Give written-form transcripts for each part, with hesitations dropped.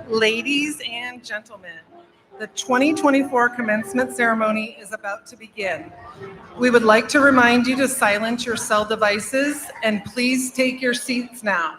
Ladies and gentlemen, the 2024 commencement ceremony is about to begin. We would like to remind you to silence your cell devices and please take your seats now.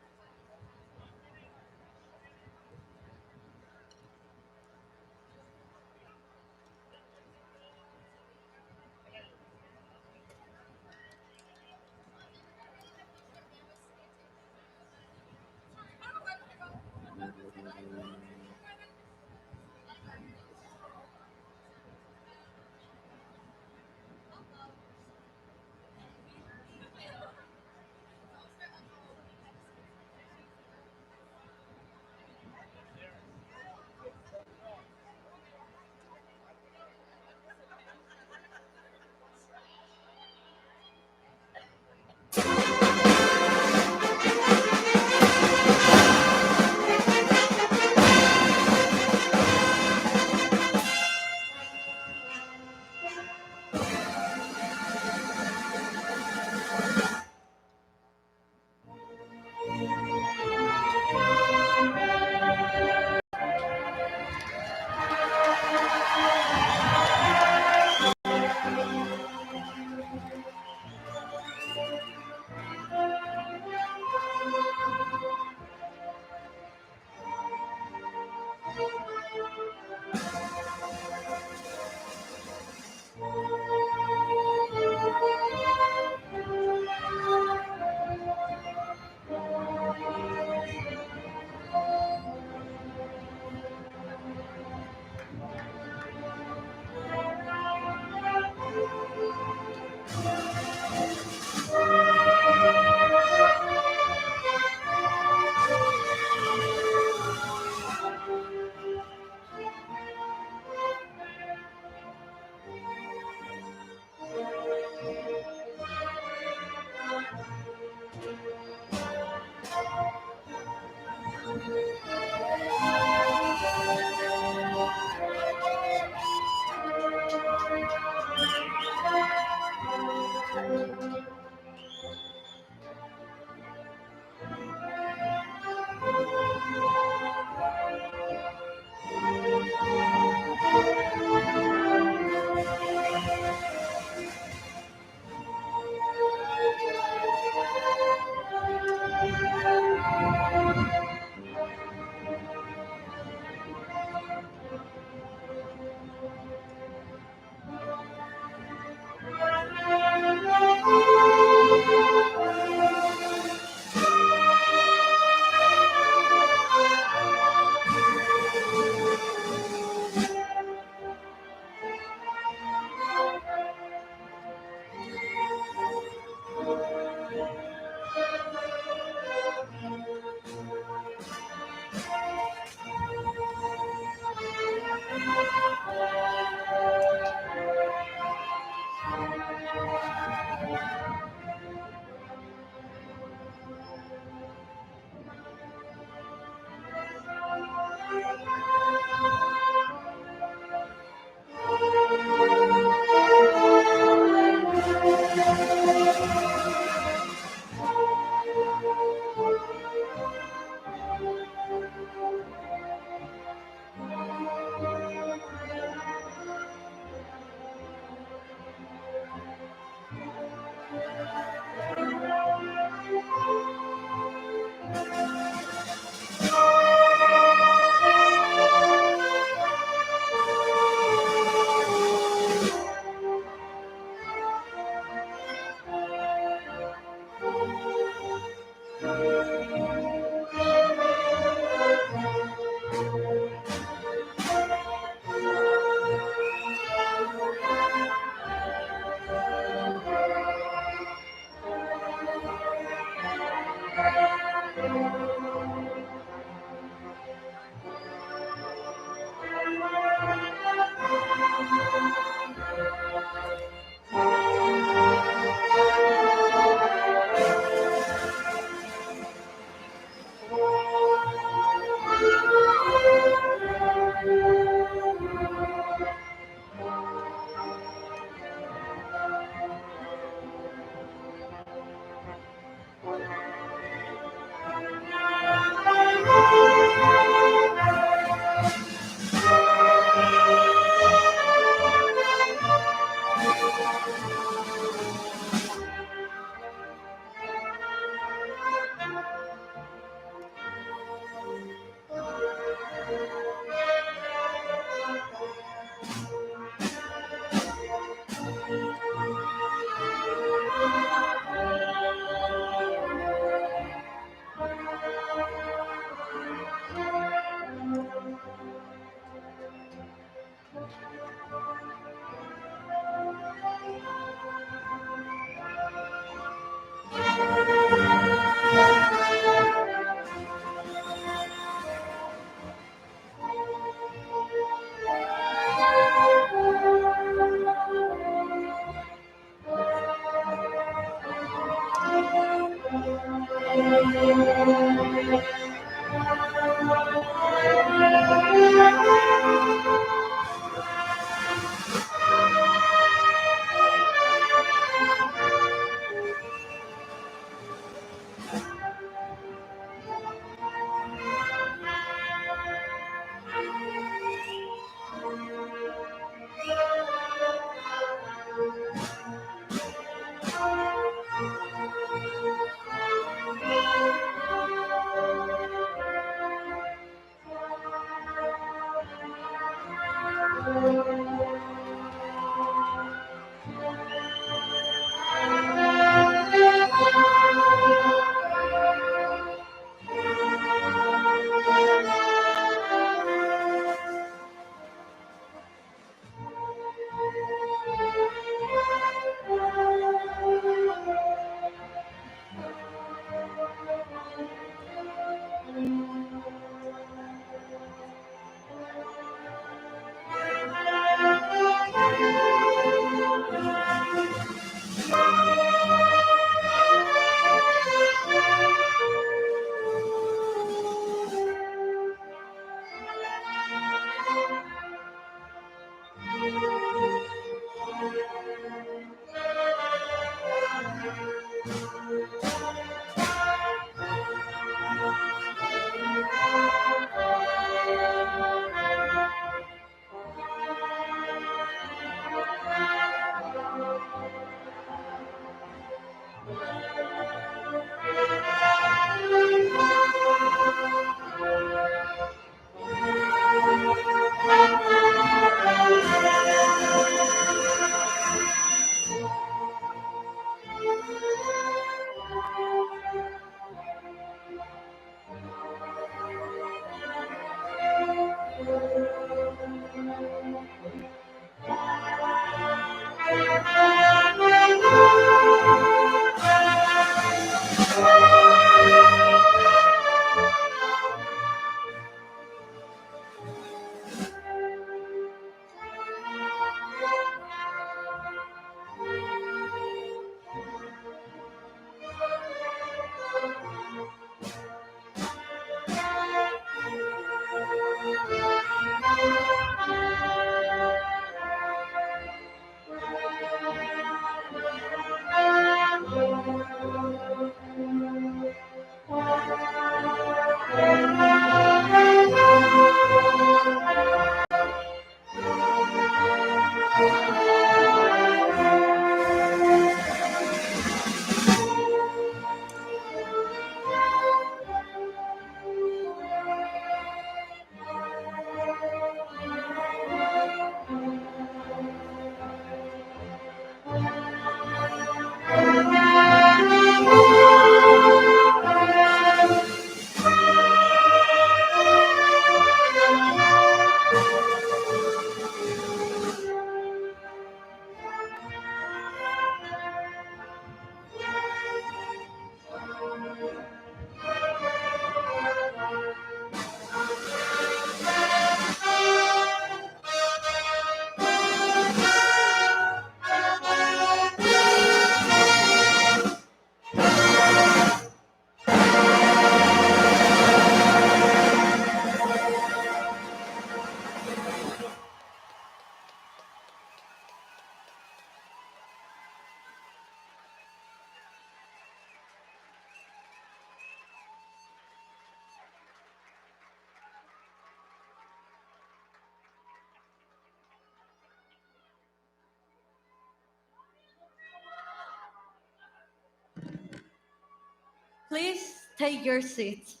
Please take your seats.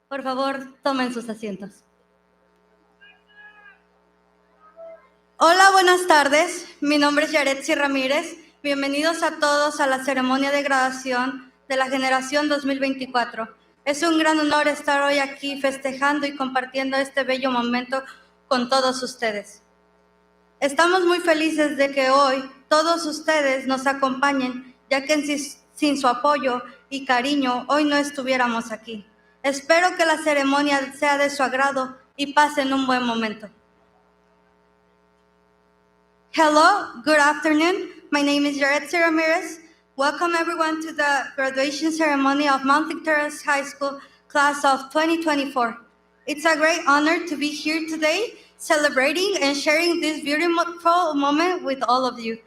Por favor, tomen sus asientos. Hola, buenas tardes. Mi nombre es Terrace Ramírez. Bienvenidos a todos a la ceremonia de graduación de la generación 2024. Es un gran honor estar hoy aquí festejando y compartiendo este bello momento con todos ustedes. Estamos muy felices de que hoy todos ustedes nos acompañen, ya que sin su apoyo y cariño hoy no estuviéramos aquí. Espero que la ceremonia sea de su agrado y pasen un buen momento. Hello, good afternoon. My name is Terrace Ramirez. Welcome everyone to the graduation ceremony of Mountlake Terrace High School class of 2024. It's a great honor to be here today, celebrating and sharing this beautiful moment with all of you.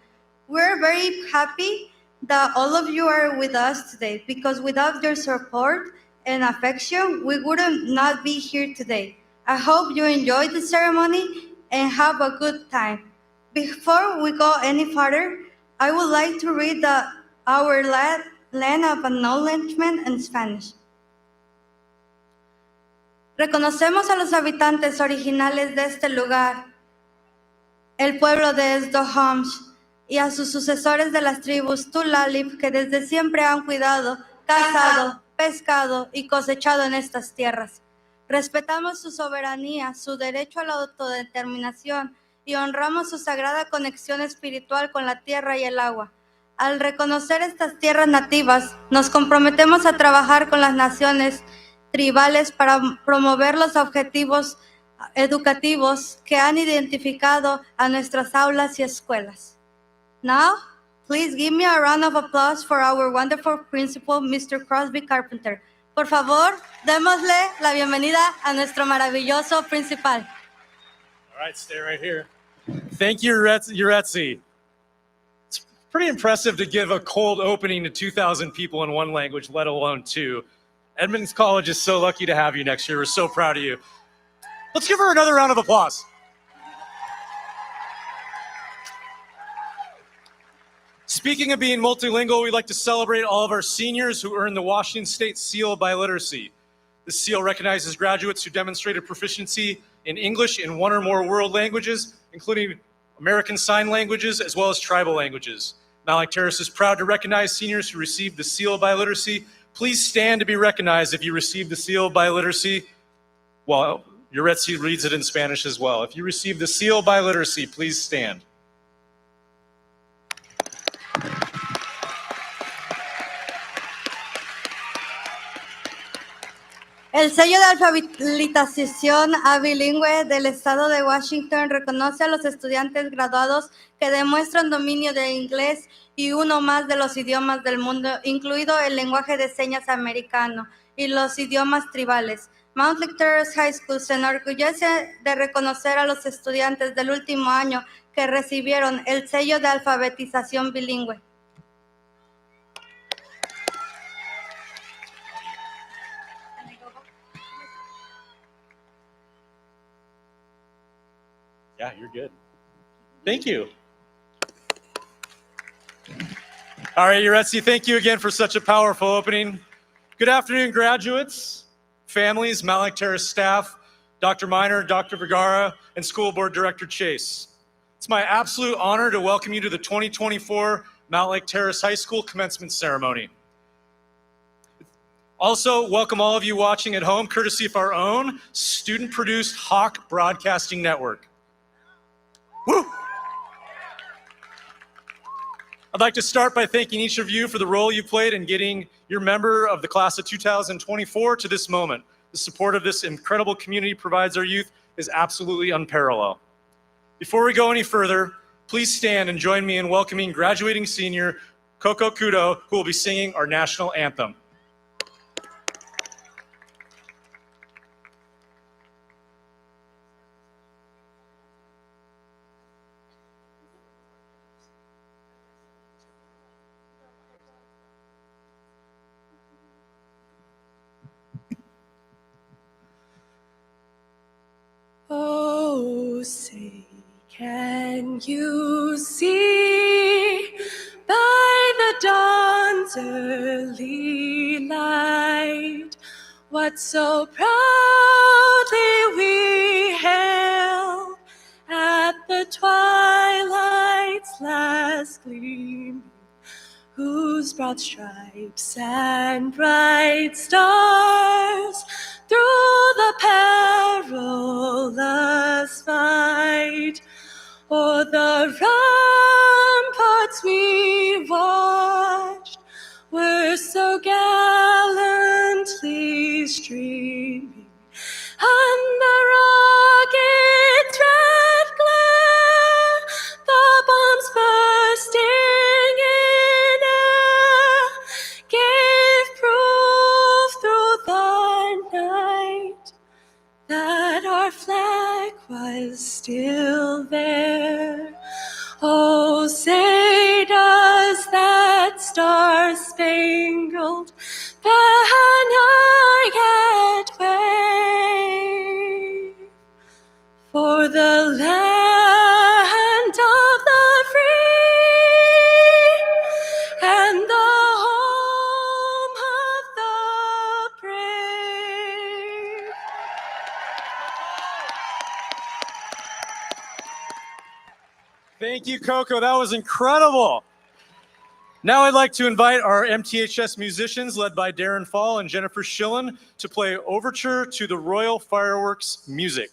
We're very happy that all of you are with us today, because without your support and affection, we would not be here today. I hope you enjoyed the ceremony and have a good time. Before we go any further, I would like to read our line of acknowledgement in Spanish. Reconocemos a los habitantes originales de este lugar, el pueblo de Snohomish, y a sus sucesores de las tribus Tulalip, que desde siempre han cuidado, cazado, pescado y cosechado en estas tierras. Respetamos su soberanía, su derecho a la autodeterminación, y honramos su sagrada conexión espiritual con la tierra y el agua. Al reconocer estas tierras nativas, nos comprometemos a trabajar con las naciones tribales para promover los objetivos educativos que han identificado a nuestras aulas y escuelas. Now, please give me a round of applause for our wonderful principal, Mr. Crosby Carpenter. Por favor, démosle la bienvenida a nuestro maravilloso principal. All right, stay right here. Thank you, Terrace. It's pretty impressive to give a cold opening to 2,000 people in one language, let alone two. Edmonds College is so lucky to have you next year. We're so proud of you. Let's give her another round of applause. Speaking of being multilingual, we'd like to celebrate all of our seniors who earned the Washington State Seal of Biliteracy. This seal recognizes graduates who demonstrated proficiency in English in one or more world languages, including American Sign Languages, as well as tribal languages. Mountlake Terrace is proud to recognize seniors who received the Seal of Biliteracy. Please stand to be recognized if you received the Seal of Biliteracy. Well, Terrace reads it in Spanish as well. If you received the Seal of Biliteracy, please stand. El sello de alfabetización bilingüe del estado de Washington reconoce a los estudiantes graduados que demuestran dominio de inglés y uno más de los idiomas del mundo, incluido el lenguaje de señas americano y los idiomas tribales. Mountlake Terrace High School se enorgullece de reconocer a los estudiantes del último año que recibieron el sello de alfabetización bilingüe. Yeah, you're good. Thank you. All right, Terrace, thank you again for such a powerful opening. Good afternoon, graduates, families, Mountlake Terrace staff, Dr. Miner, Dr. Vergara, and School Board Director Chase. It's my absolute honor to welcome you to the 2024 Mountlake Terrace High School commencement ceremony. Also, welcome all of you watching at home, courtesy of our own student-produced Hawk Broadcasting Network. Woo! I'd like to start by thanking each of you for the role you played in getting your member of the class of 2024 to this moment. The support of this incredible community provides our youth is absolutely unparalleled. Before we go any further, please stand and join me in welcoming graduating senior Coco Kudo, who will be singing our national anthem. Oh, say, can you see by the dawn's early light what so proudly we hailed at the twilight's last gleam, whose broad stripes and bright stars through the perilous fight o'er the ramparts we watched were so gallantly streaming, and the rocket's red glare, the bombs bursting in air, gave proof through the night that our flag was still there. Oh, say does that star-spangled banner yet wave for the land of the free and the home of the brave? Thank you, Coco. That was incredible. Now I'd like to invite our MTHS musicians, led by Darren Fall and Jennifer Schillen, to play Overture to the Royal Fireworks music.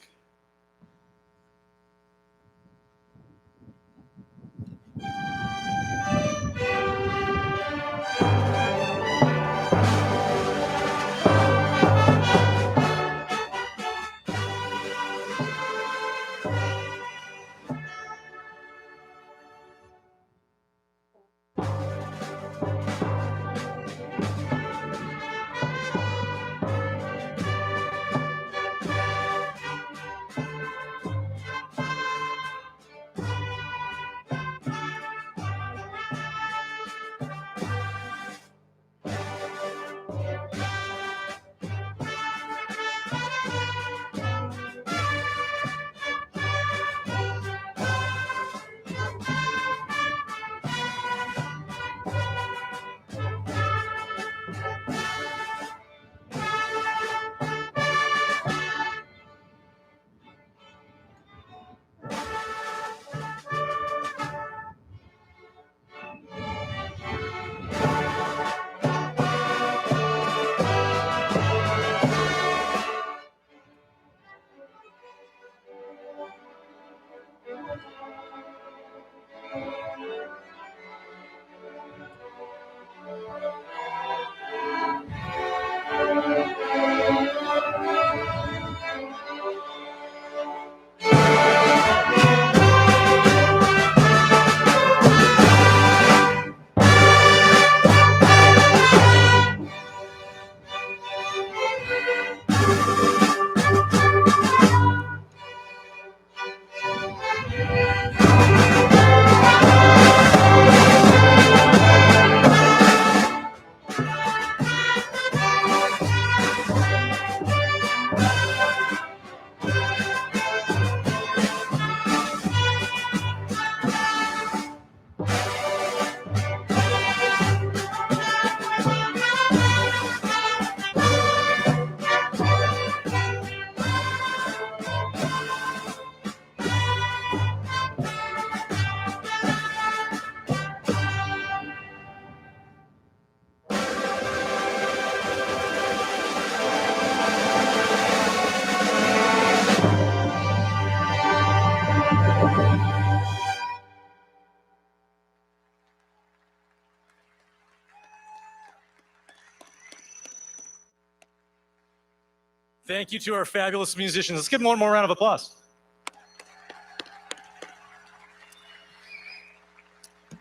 Thank you to our fabulous musicians. Let's give them one more round of applause.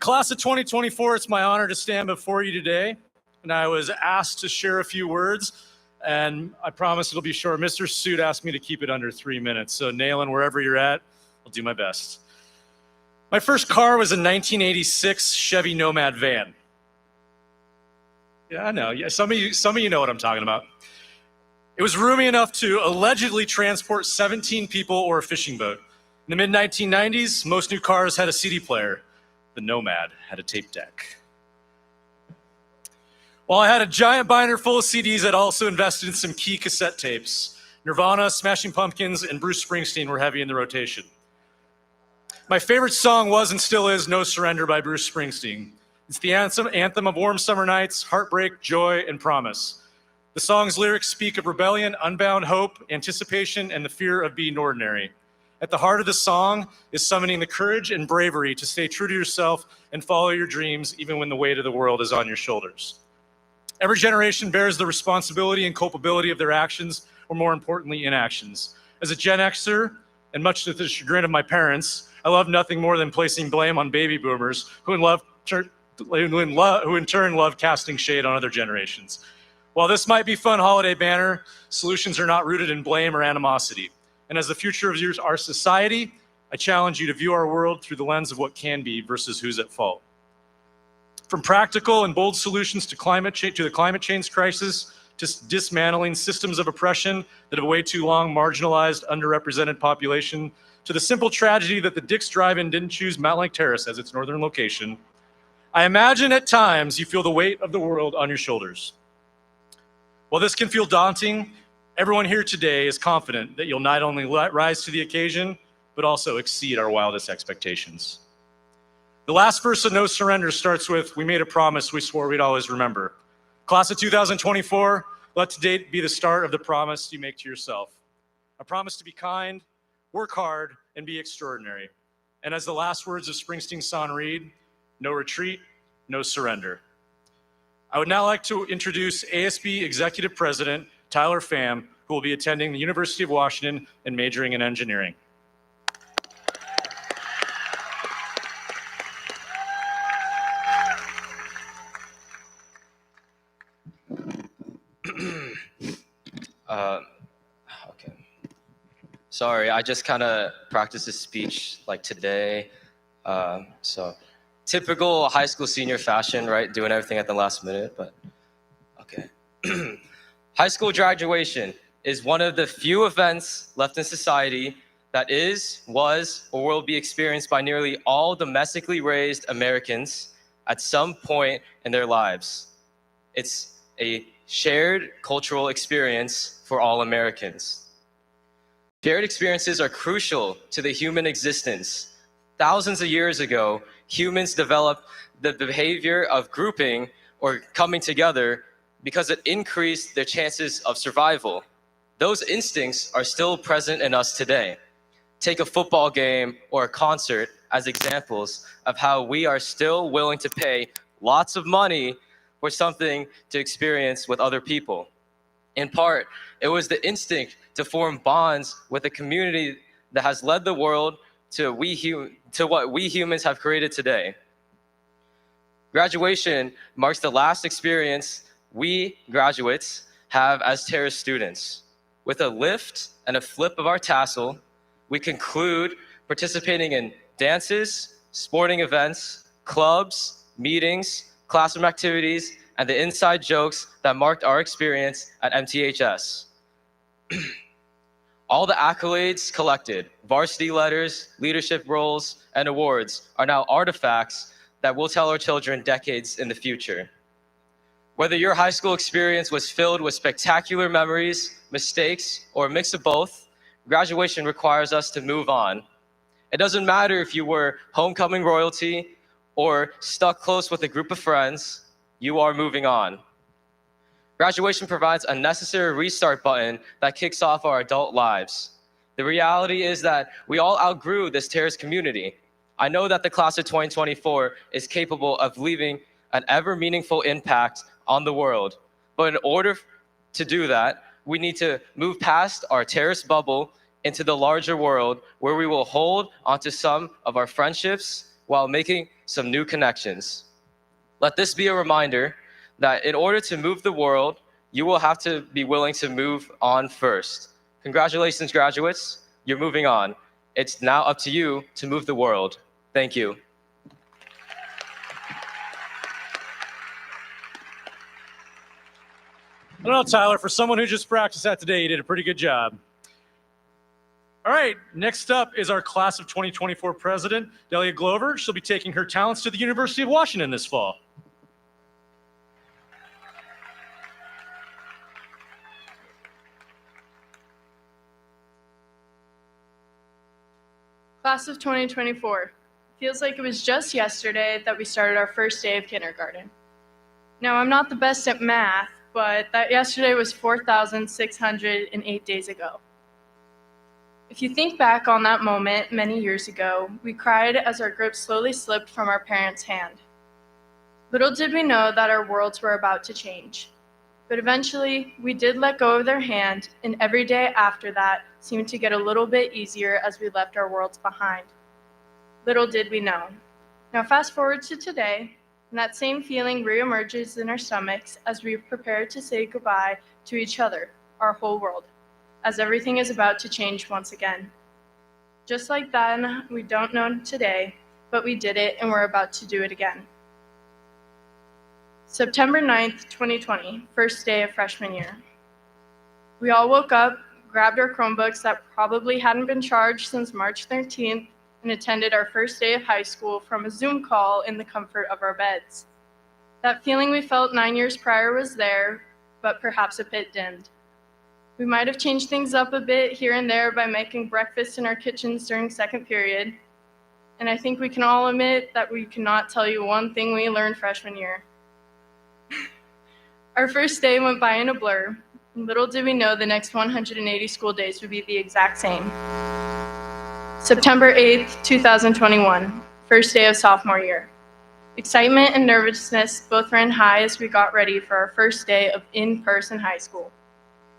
Class of 2024, it's my honor to stand before you today. And I was asked to share a few words, and I promise it'll be short. Mr. Suit asked me to keep it under 3 minutes. So Nayland, wherever you're at, I'll do my best. My first car was a 1986 Chevy Nomad van. Yeah, I know. Yeah, some of you know what I'm talking about. It was roomy enough to allegedly transport 17 people or a fishing boat. In the mid-1990s, most new cars had a CD player. The Nomad had a tape deck. While I had a giant binder full of CDs, I'd also invested in some key cassette tapes. Nirvana, Smashing Pumpkins, and Bruce Springsteen were heavy in the rotation. My favorite song was and still is No Surrender by Bruce Springsteen. It's the anthem of warm summer nights, heartbreak, joy, and promise. The song's lyrics speak of rebellion, unbound hope, anticipation, and the fear of being ordinary. At the heart of the song is summoning the courage and bravery to stay true to yourself and follow your dreams even when the weight of the world is on your shoulders. Every generation bears the responsibility and culpability of their actions, or more importantly, inactions. As a Gen Xer, and much to the chagrin of my parents, I love nothing more than placing blame on baby boomers who in turn love casting shade on other generations. While this might be fun holiday banner, solutions are not rooted in blame or animosity. And as the future of our society, I challenge you to view our world through the lens of what can be versus who's at fault. From practical and bold solutions to the climate change crisis, to dismantling systems of oppression that have way too long marginalized underrepresented population, to the simple tragedy that the Dick's Drive-In didn't choose Mountlake Terrace as its northern location, I imagine at times you feel the weight of the world on your shoulders. While this can feel daunting, everyone here today is confident that you'll not only rise to the occasion, but also exceed our wildest expectations. The last verse of No Surrender starts with, "We made a promise we swore we'd always remember." Class of 2024, let today be the start of the promise you make to yourself. A promise to be kind, work hard, and be extraordinary. And as the last words of Springsteen's song read, no retreat, no surrender. I would now like to introduce ASB Executive President Tyler Pham, who will be attending the University of Washington and majoring in engineering. Okay. Sorry, I just kind of practiced this speech like today. So typical high school senior fashion, right? Doing everything at the last minute, but okay. High school graduation is one of the few events left in society that is, was, or will be experienced by nearly all domestically raised Americans at some point in their lives. It's a shared cultural experience for all Americans. Shared experiences are crucial to the human existence. Thousands of years ago, humans developed the behavior of grouping or coming together because it increased their chances of survival. Those instincts are still present in us today. Take a football game or a concert as examples of how we are still willing to pay lots of money for something to experience with other people. In part, it was the instinct to form bonds with a community that has led the world to what we humans have created today. Graduation marks the last experience we graduates have as Terrace students. With a lift and a flip of our tassel, we conclude participating in dances, sporting events, clubs, meetings, classroom activities, and the inside jokes that marked our experience at MTHS. All the accolades collected, varsity letters, leadership roles, and awards are now artifacts that will tell our children decades in the future. Whether your high school experience was filled with spectacular memories, mistakes, or a mix of both, graduation requires us to move on. It doesn't matter if you were homecoming royalty or stuck close with a group of friends, you are moving on. Graduation provides a necessary restart button that kicks off our adult lives. The reality is that we all outgrew this Terrace community. I know that the class of 2024 is capable of leaving an ever meaningful impact on the world. But in order to do that, we need to move past our Terrace bubble into the larger world where we will hold onto some of our friendships while making some new connections. Let this be a reminder that in order to move the world, you will have to be willing to move on first. Congratulations, graduates. You're moving on. It's now up to you to move the world. Thank you. I don't know, Tyler, for someone who just practiced that today, you did a pretty good job. All right, next up is our class of 2024 president, Delia Glover. She'll be taking her talents to the University of Washington this fall. Class of 2024. Feels like it was just yesterday that we started our first day of kindergarten. Now, I'm not the best at math, but that yesterday was 4,608 days ago. If you think back on that moment many years ago, we cried as our group slowly slipped from our parents' hand. Little did we know that our worlds were about to change. But eventually, we did let go of their hand, and every day after that seemed to get a little bit easier as we left our worlds behind. Little did we know. Now fast forward to today, and that same feeling reemerges in our stomachs as we prepare to say goodbye to each other, our whole world, as everything is about to change once again. Just like then, we don't know today, but we did it and we're about to do it again. September 9th, 2020, first day of freshman year. We all woke up, grabbed our Chromebooks that probably hadn't been charged since March 13th, and attended our first day of high school from a Zoom call in the comfort of our beds. That feeling we felt 9 years prior was there, but perhaps a bit dimmed. We might have changed things up a bit here and there by making breakfast in our kitchens during second period, and I think we can all admit that we cannot tell you one thing we learned freshman year. Our first day went by in a blur, and little did we know the next 180 school days would be the exact same. September 8th, 2021, first day of sophomore year. Excitement and nervousness both ran high as we got ready for our first day of in-person high school.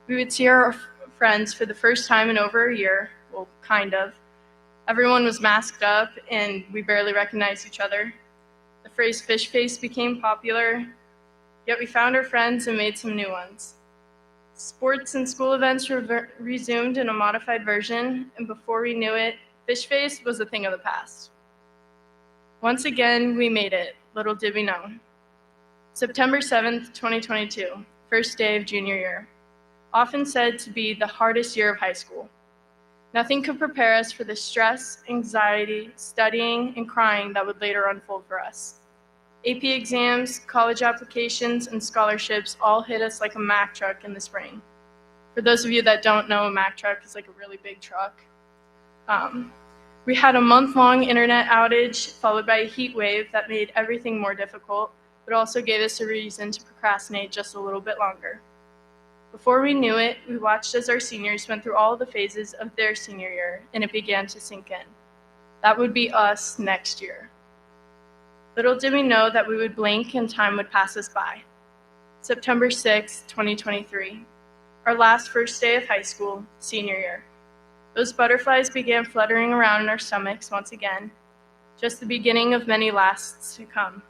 We would see our friends for the first time in over a year, well, kind of. Everyone was masked up and we barely recognized each other. The phrase fish face became popular, yet we found our friends and made some new ones. Sports and school events resumed in a modified version, and before we knew it, fish face was a thing of the past. Once again, we made it, little did we know. September 7th, 2022, first day of junior year. Often said to be the hardest year of high school. Nothing could prepare us for the stress, anxiety, studying, and crying that would later unfold for us. AP exams, college applications, and scholarships all hit us like a Mack truck in the spring. For those of you that don't know, a Mack truck is like a really big truck. We had a month-long internet outage followed by a heat wave that made everything more difficult, but also gave us a reason to procrastinate just a little bit longer. Before we knew it, we watched as our seniors went through all the phases of their senior year, and it began to sink in. That would be us next year. Little did we know that we would blink and time would pass us by. September 6th, 2023, our last first day of high school, senior year. Those butterflies began fluttering around in our stomachs once again, just the beginning of many lasts to come.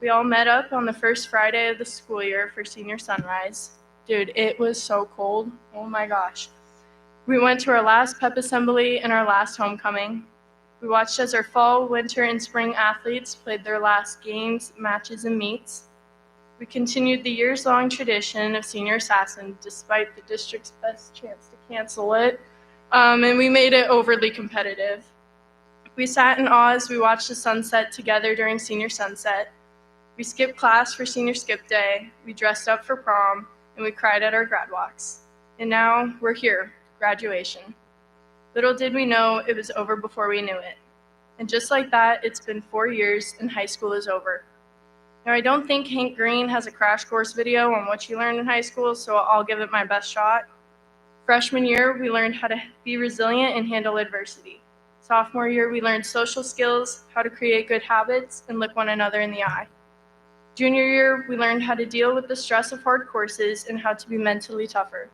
We all met up on the first Friday of the school year for senior sunrise. Dude, it was so cold. Oh my gosh. We went to our last pep assembly and our last homecoming. We watched as our fall, winter, and spring athletes played their last games, matches, and meets. We continued the years-long tradition of senior assassin despite the district's best chance to cancel it. And we made it overly competitive. We sat in awe as we watched the sunset together during senior sunset. We skipped class for senior skip day. We dressed up for prom, and we cried at our grad walks. And now we're here, graduation. Little did we know it was over before we knew it. And just like that, it's been 4 years and high school is over. Now, I don't think Hank Green has a crash course video on what you learned in high school, so I'll give it my best shot. Freshman year, we learned how to be resilient and handle adversity. Sophomore year, we learned social skills, how to create good habits, and look one another in the eye. Junior year, we learned how to deal with the stress of hard courses and how to be mentally tougher.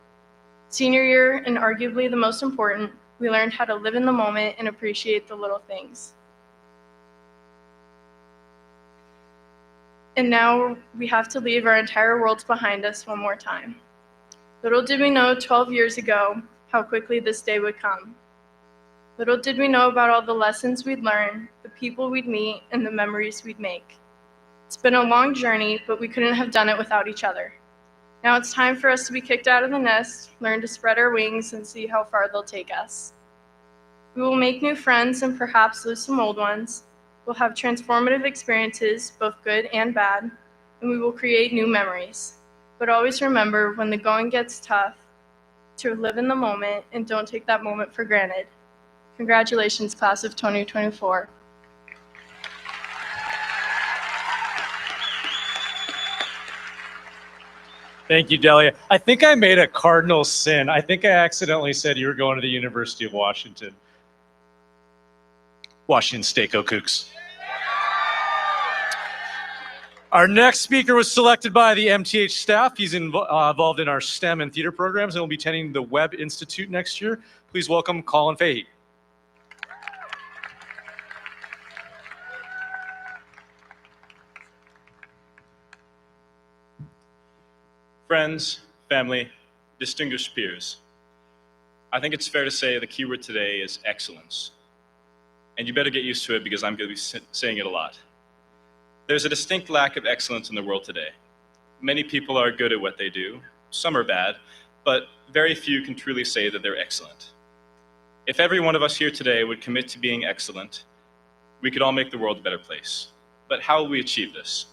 Senior year, and arguably the most important, we learned how to live in the moment and appreciate the little things. And now we have to leave our entire worlds behind us one more time. Little did we know 12 years ago how quickly this day would come. Little did we know about all the lessons we'd learn, the people we'd meet, and the memories we'd make. It's been a long journey, but we couldn't have done it without each other. Now it's time for us to be kicked out of the nest, learn to spread our wings, and see how far they'll take us. We will make new friends and perhaps lose some old ones. We'll have transformative experiences, both good and bad, and we will create new memories. But always remember, when the going gets tough, to live in the moment and don't take that moment for granted. Congratulations, class of 2024. Thank you, Delia. I think I made a cardinal sin. I think I accidentally said you were going to the University of Washington. Washington State, go Cougs. Our next speaker was selected by the MTH staff. He's involved in our STEM and theater programs and will be attending the Webb Institute next year. Please welcome Colin Fahey. Friends, family, distinguished peers, I think it's fair to say the keyword today is excellence. And you better get used to it because I'm going to be saying it a lot. There's a distinct lack of excellence in the world today. Many people are good at what they do, some are bad, but very few can truly say that they're excellent. If every one of us here today would commit to being excellent, we could all make the world a better place. But how will we achieve this?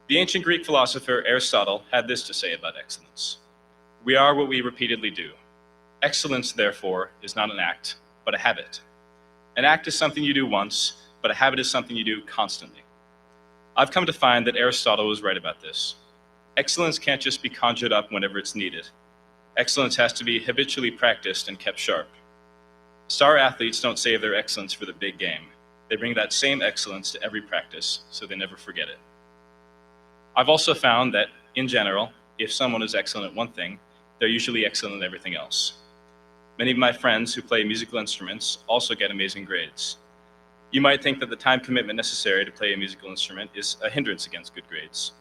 The ancient Greek philosopher Aristotle had this to say about excellence. We are what we repeatedly do. Excellence, therefore, is not an act, but a habit. An act is something you do once, but a habit is something you do constantly. I've come to find that Aristotle was right about this. Excellence can't just be conjured up whenever it's needed. Excellence has to be habitually practiced and kept sharp. Star athletes don't save their excellence for the big game. They bring that same excellence to every practice, so they never forget it. I've also found that, in general, if someone is excellent at one thing, they're usually excellent at everything else. Many of my friends who play musical instruments also get amazing grades. You might think that the time commitment necessary to play a musical instrument is a hindrance against good grades.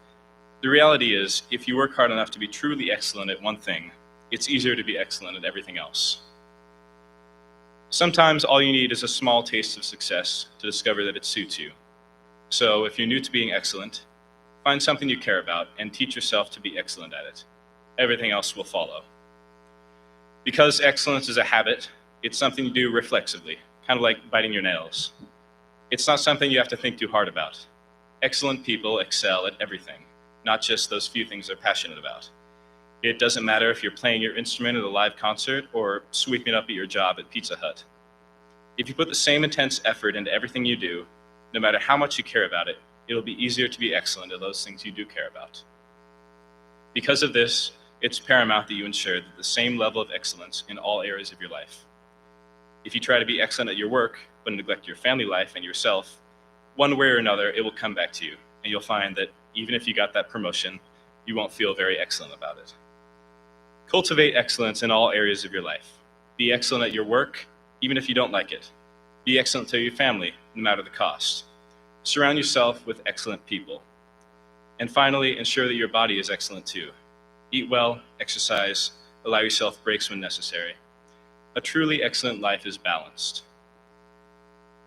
The reality is, if you work hard enough to be truly excellent at one thing, it's easier to be excellent at everything else. Sometimes all you need is a small taste of success to discover that it suits you. So if you're new to being excellent, find something you care about and teach yourself to be excellent at it. Everything else will follow. Because excellence is a habit, it's something you do reflexively, kind of like biting your nails. It's not something you have to think too hard about. Excellent people excel at everything, not just those few things they're passionate about. It doesn't matter if you're playing your instrument at a live concert or sweeping up at your job at Pizza Hut. If you put the same intense effort into everything you do, no matter how much you care about it, it'll be easier to be excellent at those things you do care about. Because of this, it's paramount that you ensure that the same level of excellence in all areas of your life. If you try to be excellent at your work, but neglect your family life and yourself, one way or another, it will come back to you, and you'll find that even if you got that promotion, you won't feel very excellent about it. Cultivate excellence in all areas of your life. Be excellent at your work, even if you don't like it. Be excellent to your family, no matter the cost. Surround yourself with excellent people. And finally, ensure that your body is excellent too. Eat well, exercise, allow yourself breaks when necessary. A truly excellent life is balanced.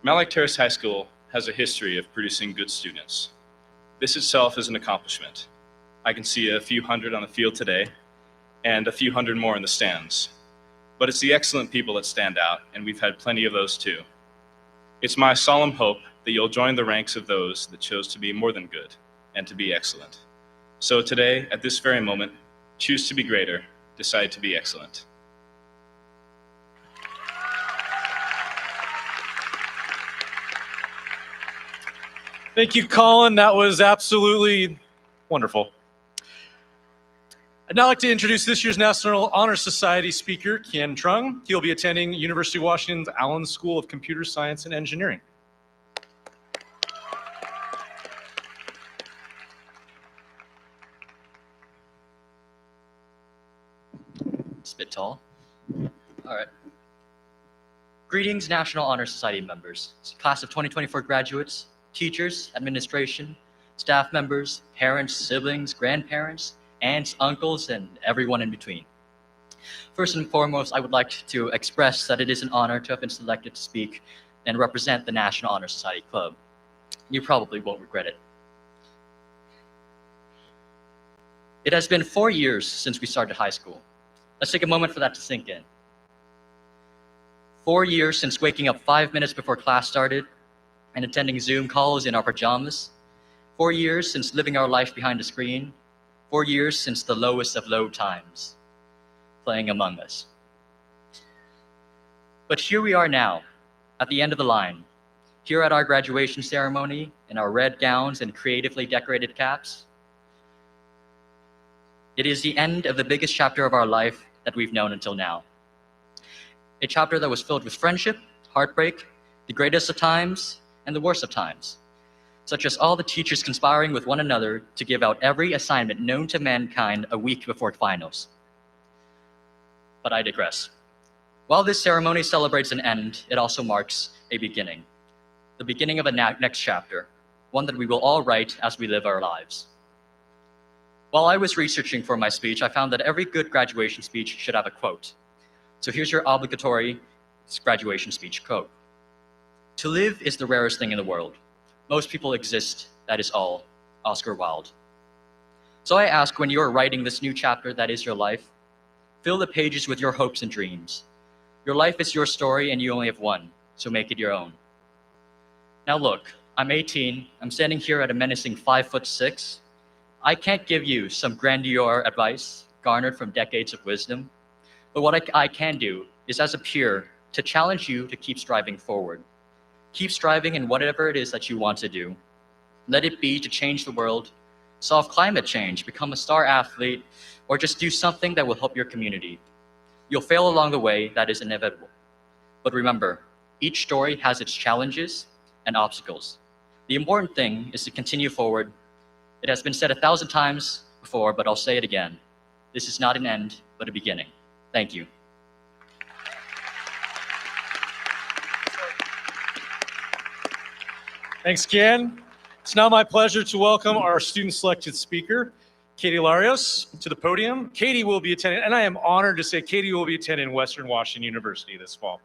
Mountlake Terrace High School has a history of producing good students. This itself is an accomplishment. I can see a few hundred on the field today, and a few hundred more in the stands. But it's the excellent people that stand out, and we've had plenty of those too. It's my solemn hope that you'll join the ranks of those that chose to be more than good and to be excellent. So today, at this very moment, choose to be greater, decide to be excellent. Thank you, Colin. That was absolutely wonderful. I'd now like to introduce this year's National Honor Society speaker, Kien Trung. He'll be attending University of Washington's Allen School of Computer Science and Engineering. It's a bit tall. All right. Greetings, National Honor Society members, class of 2024 graduates, teachers, administration, staff members, parents, siblings, grandparents, aunts, uncles, and everyone in between. First and foremost, I would like to express that it is an honor to have been selected to speak and represent the National Honor Society Club. You probably won't regret it. It has been 4 years since we started high school. Let's take a moment for that to sink in. 4 years since waking up 5 minutes before class started and attending Zoom calls in our pajamas. 4 years since living our life behind a screen. 4 years since the lowest of low times, playing Among Us. But here we are now, at the end of the line, here at our graduation ceremony in our red gowns and creatively decorated caps. It is the end of the biggest chapter of our life that we've known until now. A chapter that was filled with friendship, heartbreak, the greatest of times, and the worst of times, such as all the teachers conspiring with one another to give out every assignment known to mankind a week before finals. But I digress. While this ceremony celebrates an end, it also marks a beginning. The beginning of a next chapter, one that we will all write as we live our lives. While I was researching for my speech, I found that every good graduation speech should have a quote. So here's your obligatory graduation speech quote. "To live is the rarest thing in the world. Most people exist, that is all." Oscar Wilde. So I ask, when you are writing this new chapter that is your life, fill the pages with your hopes and dreams. Your life is your story and you only have one, so make it your own. Now look, I'm 18, I'm standing here at a menacing 5'6". I can't give you some grandeur advice garnered from decades of wisdom, but what I can do is, as a peer, to challenge you to keep striving forward. Keep striving in whatever it is that you want to do. Let it be to change the world, solve climate change, become a star athlete, or just do something that will help your community. You'll fail along the way, that is inevitable. But remember, each story has its challenges and obstacles. The important thing is to continue forward. It has been said 1,000 times before, but I'll say it again. This is not an end, but a beginning. Thank you. Thanks, Ken. It's now my pleasure to welcome our student-selected speaker, Katie Larios, to the podium. Katie will be attending, and I am honored to say Katie will be attending Western Washington University this fall.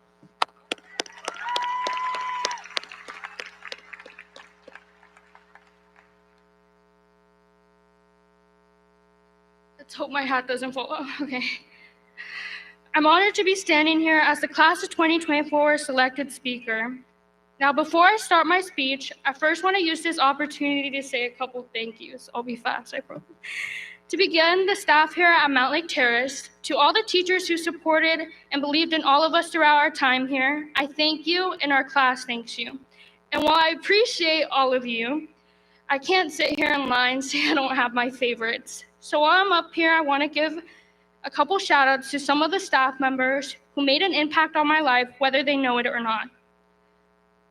Let's hope my hat doesn't fall off. Okay. I'm honored to be standing here as the class of 2024 selected speaker. Now, before I start my speech, I first want to use this opportunity to say a couple thank yous. I'll be fast, I promise. To begin, the staff here at Mountlake Terrace, to all the teachers who supported and believed in all of us throughout our time here, I thank you, and our class thanks you. And while I appreciate all of you, I can't sit here in line and say I don't have my favorites. So while I'm up here, I want to give a couple shout outs to some of the staff members who made an impact on my life, whether they know it or not.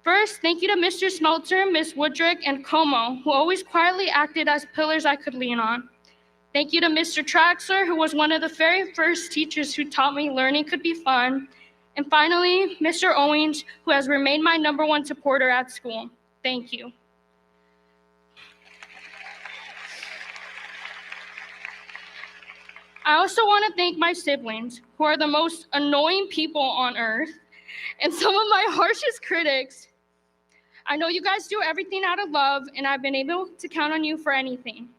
First, thank you to Mr. Smeltzer, Ms. Woodrick, and Como, who always quietly acted as pillars I could lean on. Thank you to Mr. Traxler, who was one of the very first teachers who taught me learning could be fun. And finally, Mr. Owens, who has remained my #1 supporter at school. Thank you. I also want to thank my siblings, who are the most annoying people on earth, and some of my harshest critics. I know you guys do everything out of love, and I've been able to count on you for anything.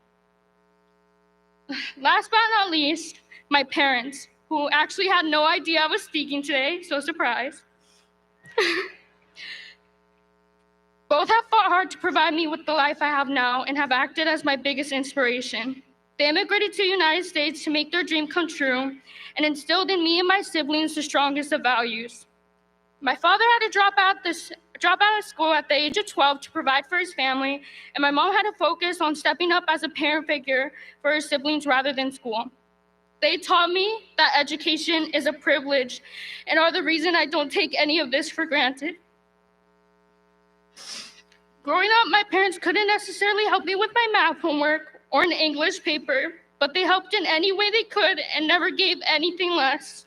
Last but not least, my parents, who actually had no idea I was speaking today, so surprise. Both have fought hard to provide me with the life I have now and have acted as my biggest inspiration. They immigrated to the United States to make their dream come true and instilled in me and my siblings the strongest of values. My father had to drop out of school at the age of 12 to provide for his family, and my mom had to focus on stepping up as a parent figure for her siblings rather than school. They taught me that education is a privilege and are the reason I don't take any of this for granted. Growing up, my parents couldn't necessarily help me with my math homework or an English paper, but they helped in any way they could and never gave anything less.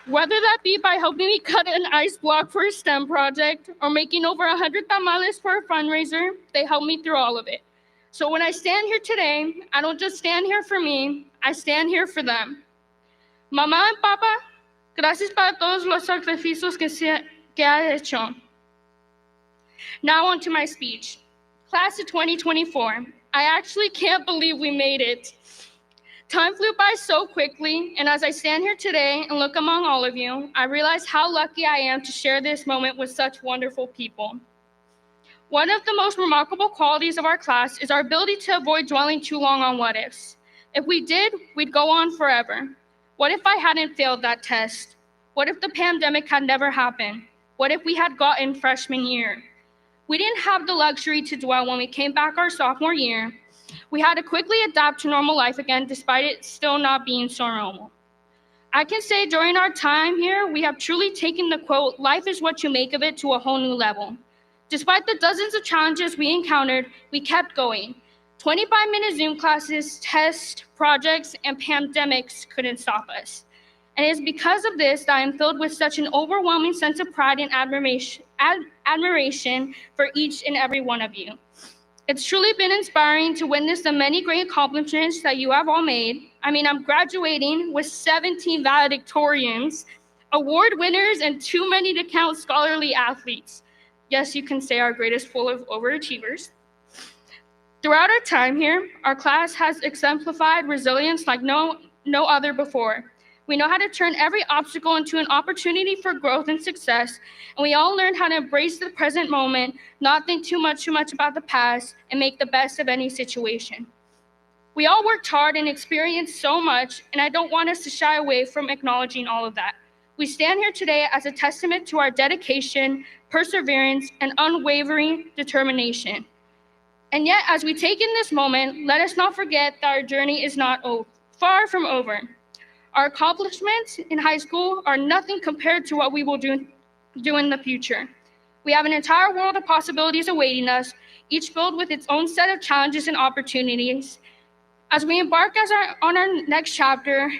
Whether that be by helping me cut an ice block for a STEM project or making over 100 tamales for a fundraiser, they helped me through all of it. So when I stand here today, I don't just stand here for me, I stand here for them. Mamá and Papa, gracias para todos los sacrificios que ha hecho. Now on to my speech. Class of 2024, I actually can't believe we made it. Time flew by so quickly, and as I stand here today and look among all of you, I realize how lucky I am to share this moment with such wonderful people. One of the most remarkable qualities of our class is our ability to avoid dwelling too long on what ifs. If we did, we'd go on forever. What if I hadn't failed that test? What if the pandemic had never happened? What if we had gotten freshman year? We didn't have the luxury to dwell when we came back our sophomore year. We had to quickly adapt to normal life again, despite it still not being so normal. I can say during our time here, we have truly taken the quote, "Life is what you make of it," to a whole new level. Despite the dozens of challenges we encountered, we kept going. 25-minute Zoom classes, tests, projects, and pandemics couldn't stop us. And it is because of this that I am filled with such an overwhelming sense of pride and admiration for each and every one of you. It's truly been inspiring to witness the many great accomplishments that you have all made. I mean, I'm graduating with 17 valedictorians, award winners, and too many to count scholarly athletes. Yes, you can say our grade is full of overachievers. Throughout our time here, our class has exemplified resilience like no other before. We know how to turn every obstacle into an opportunity for growth and success, and we all learned how to embrace the present moment, not think too much about the past, and make the best of any situation. We all worked hard and experienced so much, and I don't want us to shy away from acknowledging all of that. We stand here today as a testament to our dedication, perseverance, and unwavering determination. And yet, as we take in this moment, let us not forget that our journey is not far from over. Our accomplishments in high school are nothing compared to what we will do in the future. We have an entire world of possibilities awaiting us, each filled with its own set of challenges and opportunities. As we embark on our next chapter,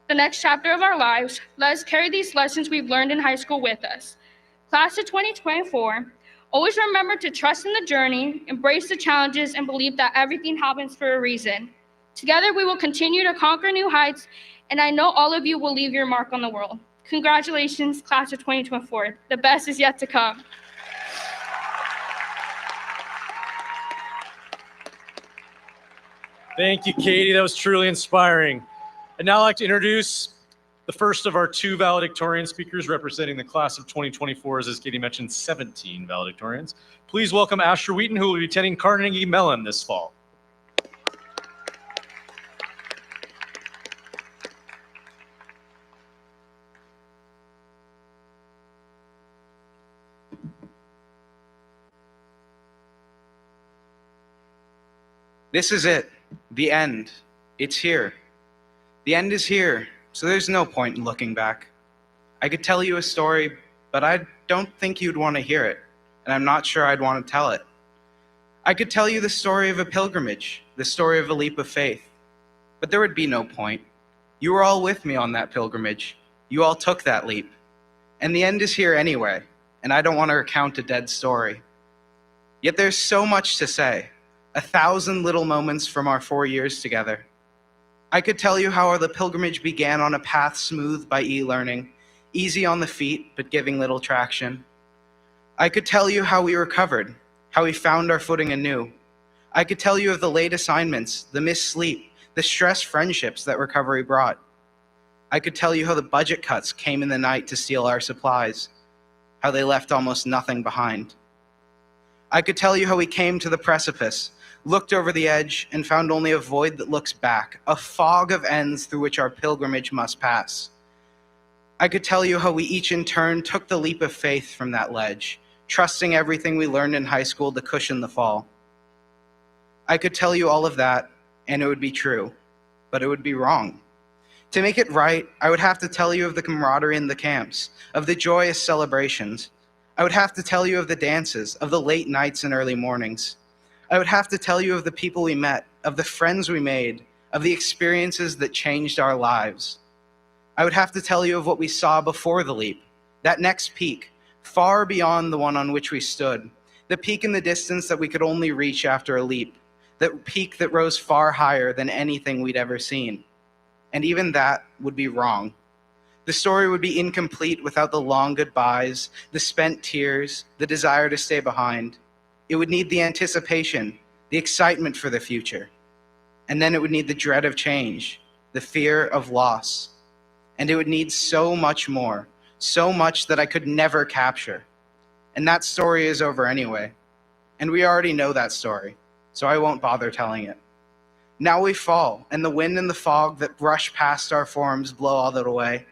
the next chapter of our lives, let us carry these lessons we've learned in high school with us. Class of 2024, always remember to trust in the journey, embrace the challenges, and believe that everything happens for a reason. Together, we will continue to conquer new heights, and I know all of you will leave your mark on the world. Congratulations, class of 2024. The best is yet to come. Thank you, Katie. That was truly inspiring. I'd now like to introduce the first of our two valedictorian speakers representing the class of 2024, as Katie mentioned, 17 valedictorians. Please welcome Asher Wheaton, who will be attending Carnegie Mellon this fall. This is it, the end. It's here. The end is here, so there's no point in looking back. I could tell you a story, but I don't think you'd want to hear it, and I'm not sure I'd want to tell it. I could tell you the story of a pilgrimage, the story of a leap of faith, but there would be no point. You were all with me on that pilgrimage. You all took that leap, and the end is here anyway, and I don't want to recount a dead story. Yet there's so much to say. 1,000 little moments from our 4 years together. I could tell you how the pilgrimage began on a path smoothed by e-learning, easy on the feet, but giving little traction. I could tell you how we recovered, how we found our footing anew. I could tell you of the late assignments, the missed sleep, the stressed friendships that recovery brought. I could tell you how the budget cuts came in the night to steal our supplies, how they left almost nothing behind. I could tell you how we came to the precipice, looked over the edge, and found only a void that looks back, a fog of ends through which our pilgrimage must pass. I could tell you how we each in turn took the leap of faith from that ledge, trusting everything we learned in high school to cushion the fall. I could tell you all of that, and it would be true, but it would be wrong. To make it right, I would have to tell you of the camaraderie in the camps, of the joyous celebrations. I would have to tell you of the dances, of the late nights and early mornings. I would have to tell you of the people we met, of the friends we made, of the experiences that changed our lives. I would have to tell you of what we saw before the leap, that next peak, far beyond the one on which we stood, the peak in the distance that we could only reach after a leap, that peak that rose far higher than anything we'd ever seen. And even that would be wrong. The story would be incomplete without the long goodbyes, the spent tears, the desire to stay behind. It would need the anticipation, the excitement for the future. And then it would need the dread of change, the fear of loss. And it would need so much more, so much that I could never capture. And that story is over anyway. and we already know that story, so I won't bother telling it. Now we fall, and the wind and the fog that brush past our forms blow all that away.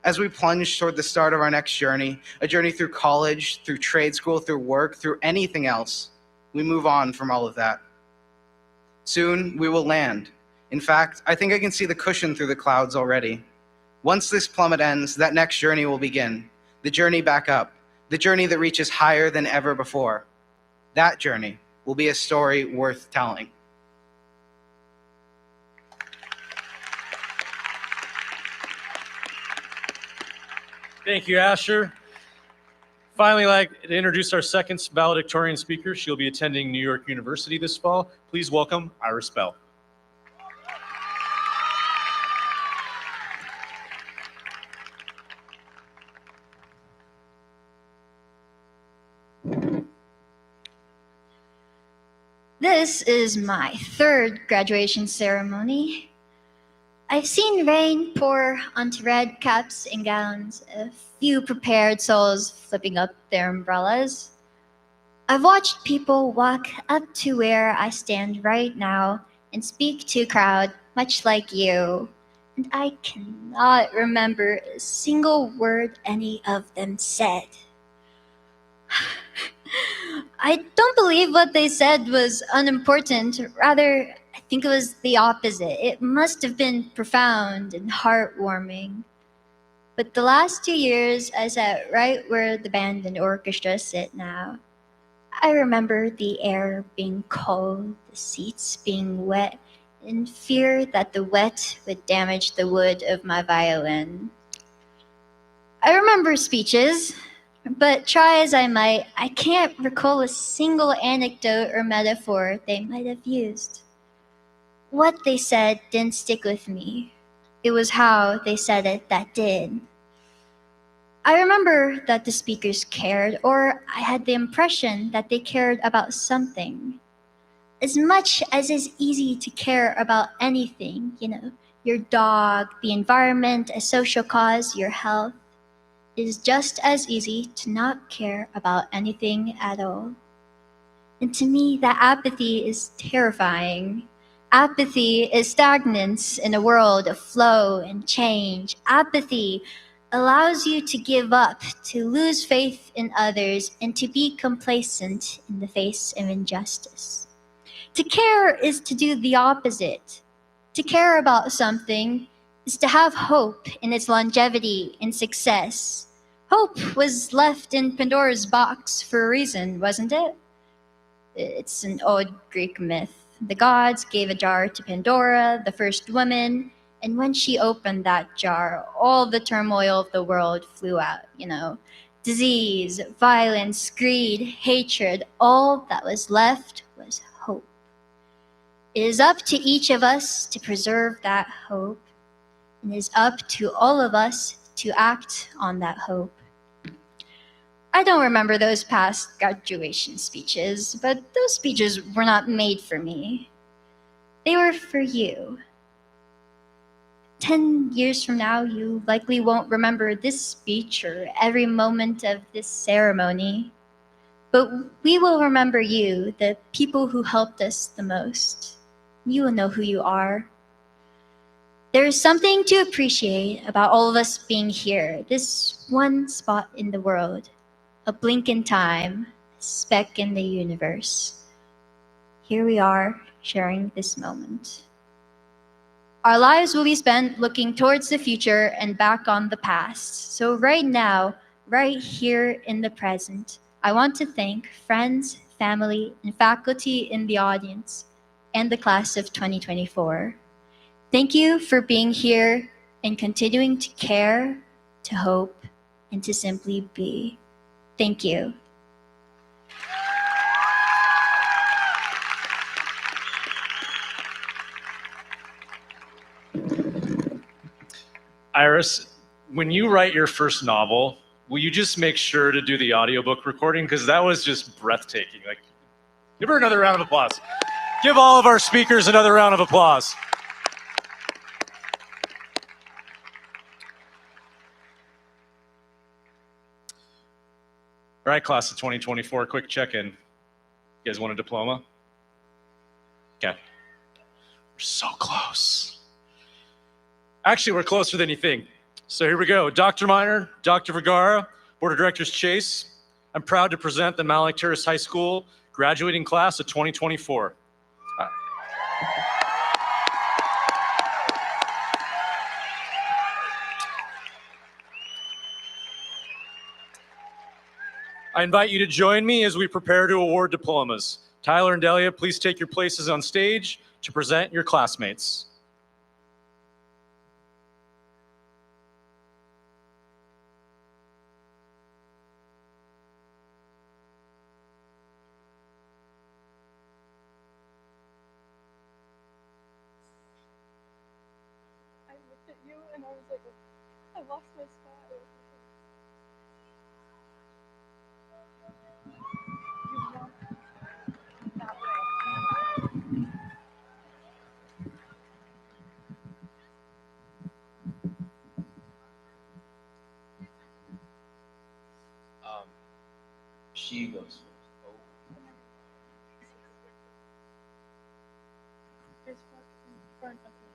As we plunge toward the start of our next journey, a journey through college, through trade school, through work, through anything else, we move on from all of that. Soon we will land. In fact, I think I can see the cushion through the clouds already. Once this plummet ends, that next journey will begin. The journey back up, the journey that reaches higher than ever before. That journey will be a story worth telling. Thank you, Asher. Finally, I'd like to introduce our second valedictorian speaker. She'll be attending New York University this fall. Please welcome Iris Bell. This is my third graduation ceremony. I've seen rain pour onto red caps and gowns, a few prepared souls flipping up their umbrellas. I've watched people walk up to where I stand right now and speak to a crowd much like you, and I cannot remember a single word any of them said. I don't believe what they said was unimportant. Rather, I think it was the opposite. It must have been profound and heartwarming. But the last 2 years, I sat right where the band and orchestra sit now. I remember the air being cold, the seats being wet, in fear that the wet would damage the wood of my violin. I remember speeches, but try as I might, I can't recall a single anecdote or metaphor they might have used. What they said didn't stick with me. It was how they said it that did. I remember that the speakers cared, or I had the impression that they cared about something. As much as it's easy to care about anything, your dog, the environment, a social cause, your health, it is just as easy to not care about anything at all. And to me, that apathy is terrifying. Apathy is stagnance in a world of flow and change. Apathy allows you to give up, to lose faith in others, and to be complacent in the face of injustice. To care is to do the opposite. To care about something is to have hope in its longevity and success. Hope was left in Pandora's box for a reason, wasn't it? It's an old Greek myth. The gods gave a jar to Pandora, the first woman, and when she opened that jar, all the turmoil of the world flew out, Disease, violence, greed, hatred, all that was left was hope. It is up to each of us to preserve that hope. It is up to all of us to act on that hope. I don't remember those past graduation speeches, but those speeches were not made for me. They were for you. 10 years from now, you likely won't remember this speech or every moment of this ceremony, but we will remember you, the people who helped us the most. You will know who you are. There is something to appreciate about all of us being here, this one spot in the world, a blink in time, a speck in the universe. Here we are, sharing this moment. Our lives will be spent looking towards the future and back on the past. So right now, right here in the present, I want to thank friends, family, and faculty in the audience and the class of 2024. Thank you for being here and continuing to care, to hope, and to simply be. Thank you. Iris, when you write your first novel, will you just make sure to do the audiobook recording? Because that was just breathtaking. Give her another round of applause. Give all of our speakers another round of applause. All right, class of 2024, quick check-in. You guys want a diploma? Okay. We're so close. Actually, we're closer than you think. So here we go. Dr. Miner, Dr. Vergara, Board of Directors Chase. I'm proud to present the Mountlake Terrace High School graduating class of 2024. I invite you to join me as we prepare to award diplomas. Tyler and Delia, please take your places on stage to present your classmates. I looked at you and I was like, I lost my spot. She goes first. There's one in front of me.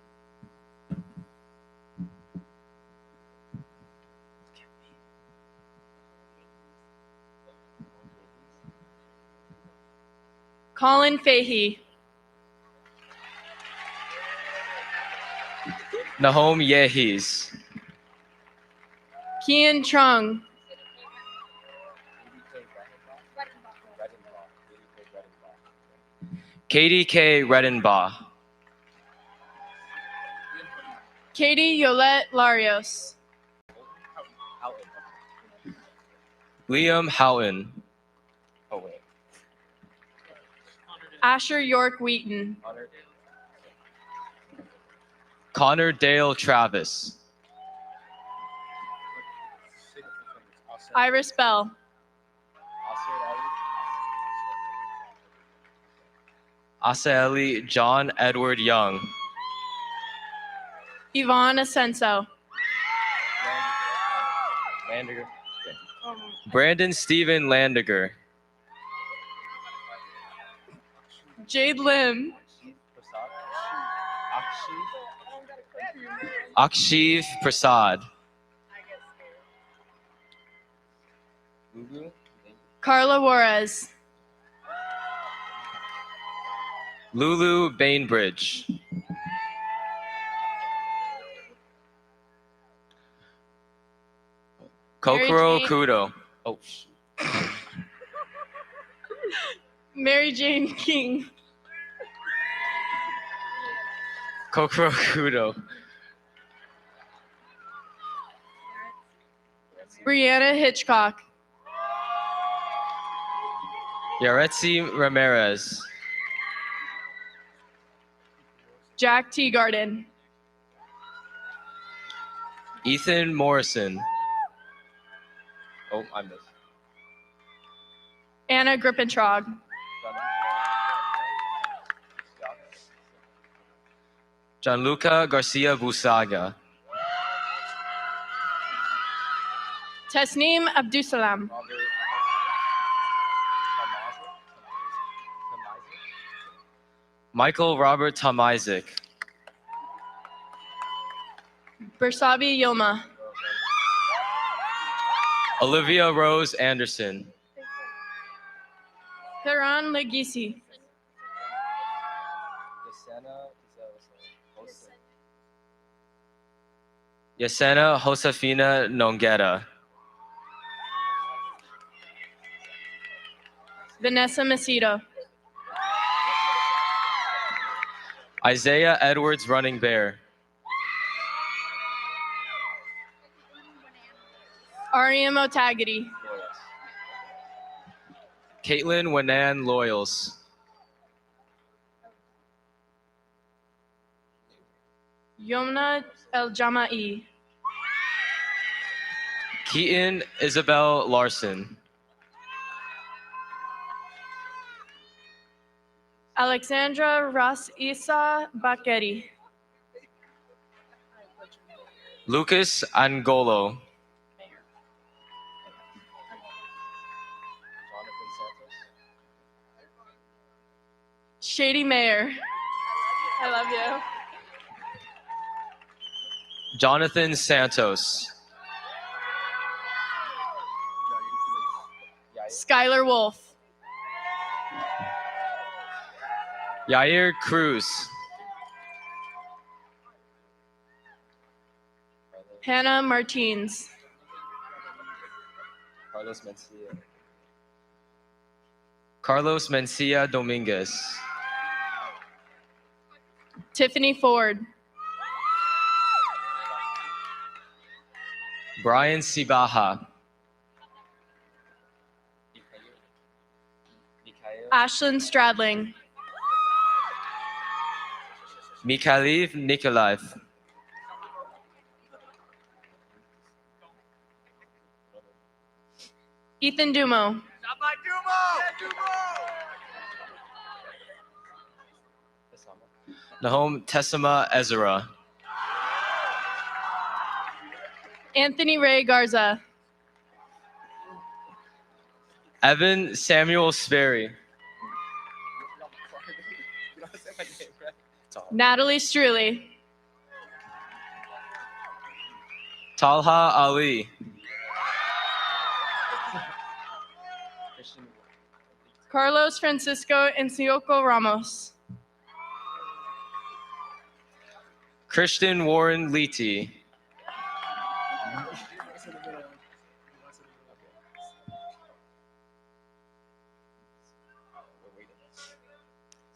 Colin Fahey. Nahom Yehis. Kian Chung. Katie K. Redenbaugh. Katie Yolette Larios. Liam Houghton. Oh, wait. Asher York Wheaton. Connor Dale Travis. Iris Bell. Asaeli John Edward Young. Yvonne Asenso. Landiger. Brandon Stephen Landiger. Jade Lim. Akshiv Prasad. Carla Juarez. Lulu Bainbridge. Kokoro Jane. Kudo. Oh, Mary Jane King. Kokoro Kudo. Brianna Hitchcock. Yaretsi Ramirez. Jack Teagarden. Ethan Morrison. Oh, I missed. Anna Grippentrog. Gianluca Garcia Busaga. Tasneem Abdusalam. Michael Robert Tom Isaac. Bersabi Yilma. Olivia Rose Anderson. Theron Legisi. Yesenia Josefina Nongeta. Vanessa Macedo. Isaiah Edwards Running Bear. Ariam Otagity. Caitlin Wanan Loyals. Yomna El Jama'i. Keaton Isabel Larson. Alexandra Ras Isa Bakeri. Lucas Angolo. Shady Mayer. I love you. Jonathan Santos. Skylar Wolf. Yair Cruz. Hannah Martins. Carlos Mencia Dominguez. Tiffany Ford. Brian Sibaha. Ashlyn Stradling. Mikhailiv Nikolaev. Ethan Dumo. Nahom Tessima Ezra. Anthony Ray Garza. Evan Samuel Sperry. Natalie Struley. Talha Ali. Carlos Francisco Encioco Ramos. Christian Warren Leety.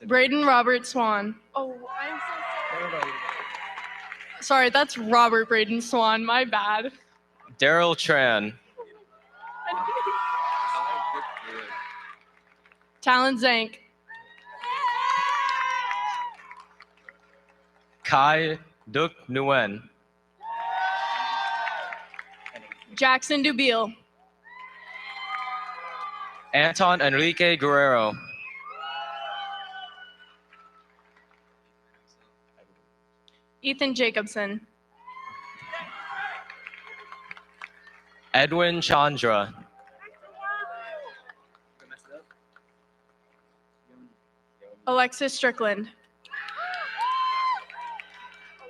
Braden Robert Swan. Oh, I'm so sorry. Sorry, that's Robert Braden Swan. My bad. Daryl Tran. Talon Zank. Kai Duk Nguyen. Jackson Dubiel. Anton Enrique Guerrero. Ethan Jacobson. Edwin Chandra. Alexis Strickland.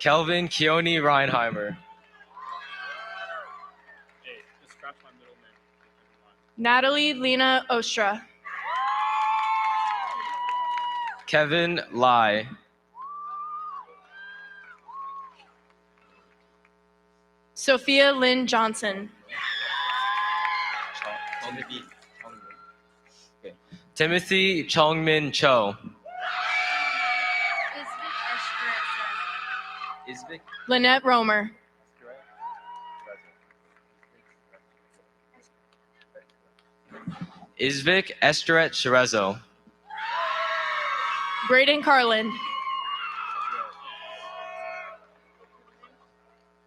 Kelvin Keone Reinheimer. Natalie Lena Ostra. Kevin Lai. Sophia Lynn Johnson. Timothy Chongmin Cho. Lynette Romer. Isvik Esteret Sherezo. Braden Carlin.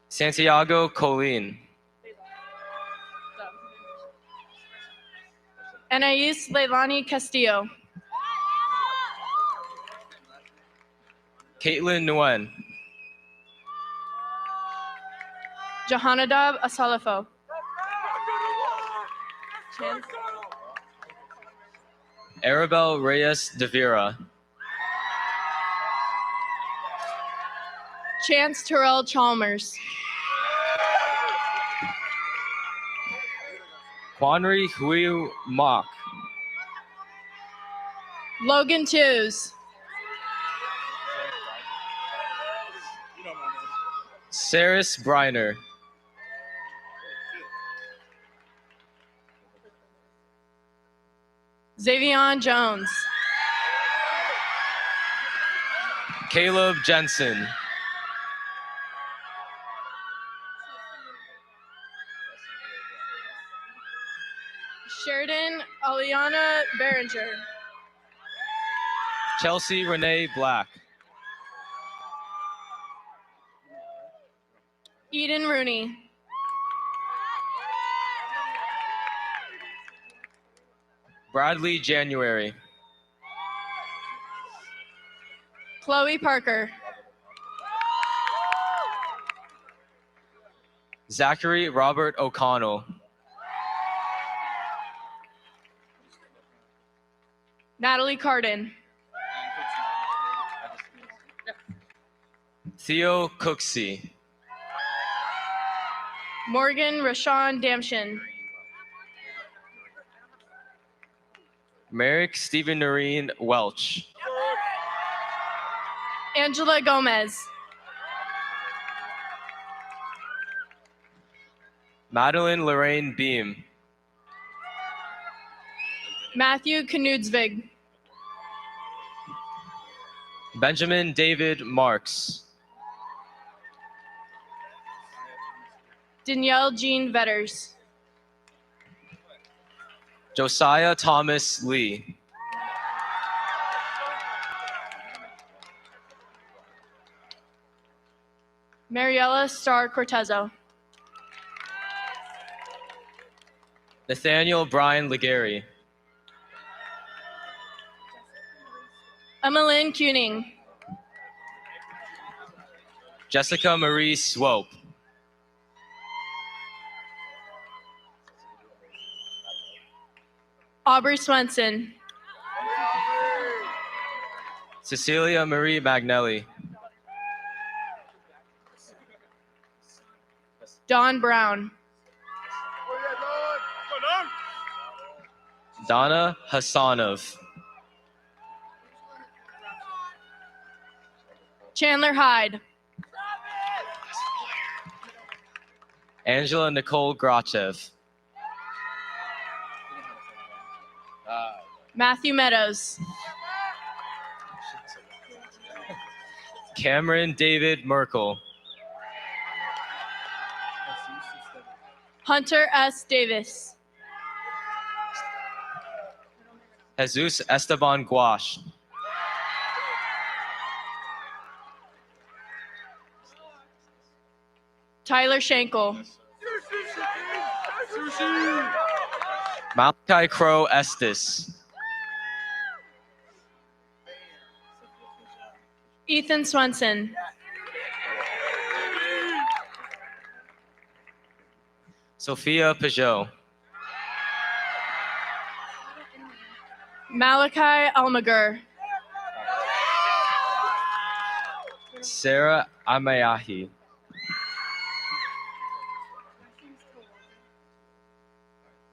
Santiago Colin. Anais Leilani Castillo. Caitlin Nguyen. Jahanadab Asalafo. Arabelle Reyes de Vera. Chance Terrell Chalmers. Quanri Hui Mock. Logan Tews. Saris Briner. Xavion Jones. Caleb Jensen. Sheridan Aliana Behringer. Chelsea Renee Black. Eden Rooney. Bradley January. Chloe Parker. Zachary Robert O'Connell. Natalie Carden. Theo Cooksey. Morgan Rashawn Damshin. Merrick Stephen Noreen Welch. Angela Gomez. Madeline Lorraine Beam. Matthew Knudsvig. Benjamin David Marks. Danielle Jean Vetters. Josiah Thomas Lee. Mariella Starr Cortezo. Nathaniel Brian Legary. Emmeline Kuning. Jessica Marie Swope. Aubrey Swenson. Cecilia Marie Magnelli. Dawn Brown. Donna Hassanov. Chandler Hyde. Angela Nicole Grachev. Matthew Meadows. Cameron David Merkel. Hunter S. Davis. Jesus Esteban Guash. Tyler Schenkel. Malachi Crow Estes. Ethan Swenson. Sophia Peugeot. Malachi Almagur. Sarah Amayahi.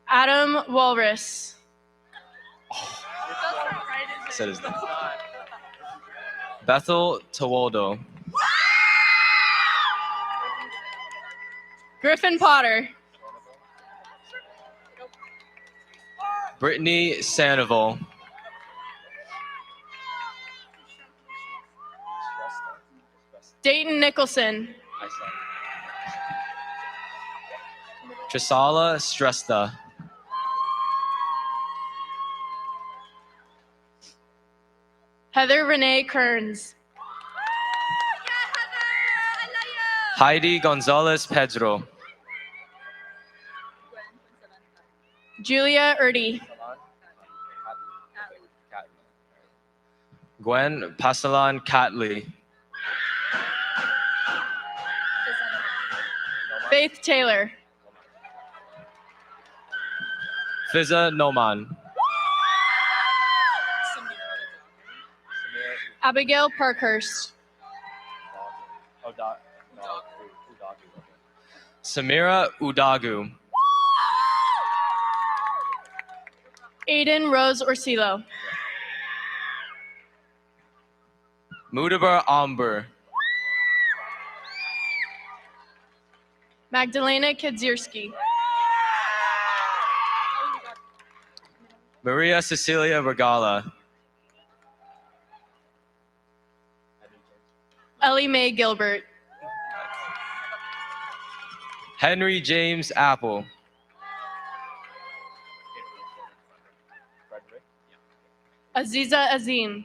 Adam Walrus. Said his name. Bethel Tawaldo. Griffin Potter. Brittany Sandoval. Dayton Nicholson. Trisala Stresta. Heather Renee Kearns. Heidi Gonzalez Pedro. Julia Erdy. Gwen Pasalan Catley. Faith Taylor. Fiza Noman. Abigail Parkhurst. Samira Udagu. Aiden Rose Orsillo. Mudabar Amber. Magdalena Kadzierski. Maria Cecilia Regala. Ellie Mae Gilbert. Henry James Apple. Aziza Azim.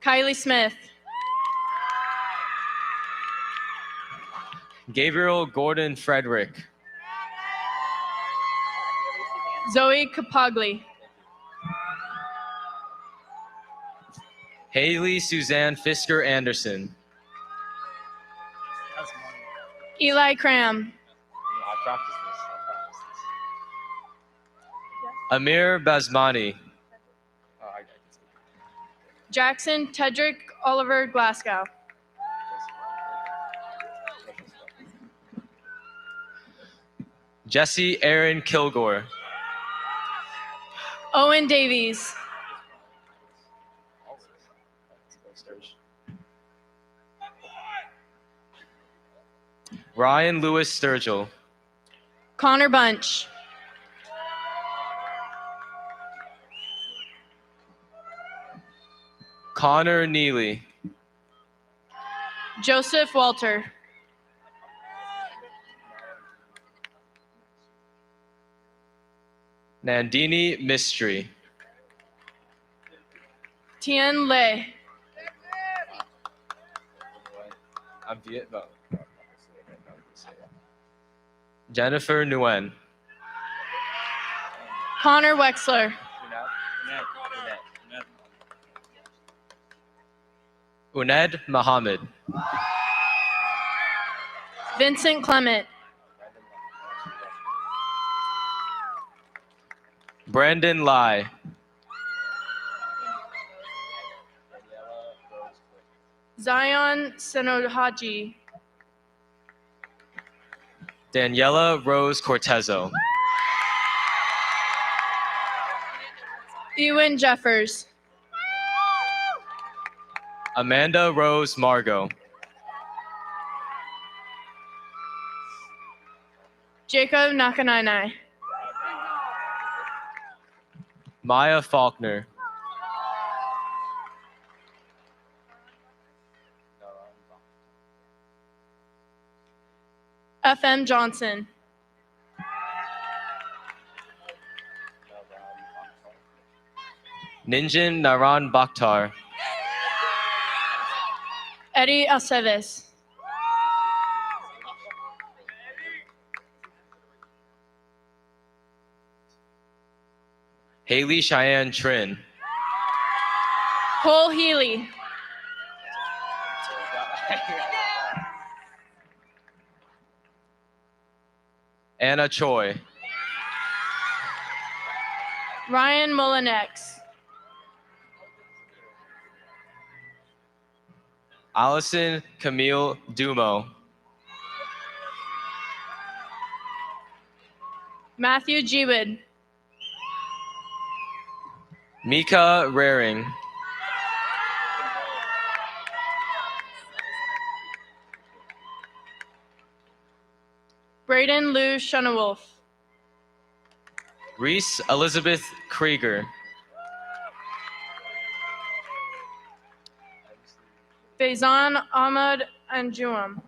Kylie Smith. Gabriel Gordon Frederick. Zoe Capagli. Haley Suzanne Fisker Anderson. Eli Cram. practiced this. Amir Basmani. Jackson Tedrick Oliver Glasgow. Jesse Aaron Kilgore. Owen Davies. Ryan Lewis Sturgill. Connor Bunch. Connor Neely. Joseph Walter. Nandini Mystery. Tien Lei. I'm Vietnam. Jennifer Nguyen. Connor Wexler. Uned Muhammad. Vincent Clement. Brandon Lai. Zion Senohaji. Daniela Rose Cortezo. Ewan Jeffers. Amanda Rose Margot. Jacob Nakanainai. Maya Faulkner. FM Johnson. Ninjin Naran Bakhtar. Eddie Aceves. Haley Cheyenne Trin. Cole Healy. Anna Choi. Ryan Mullinex. Allison Camille Dumo. Matthew Jewood. Mika Raring. Braden Lou Shunawolf. Reese Elizabeth Krieger. Faizan Ahmad Anjuam.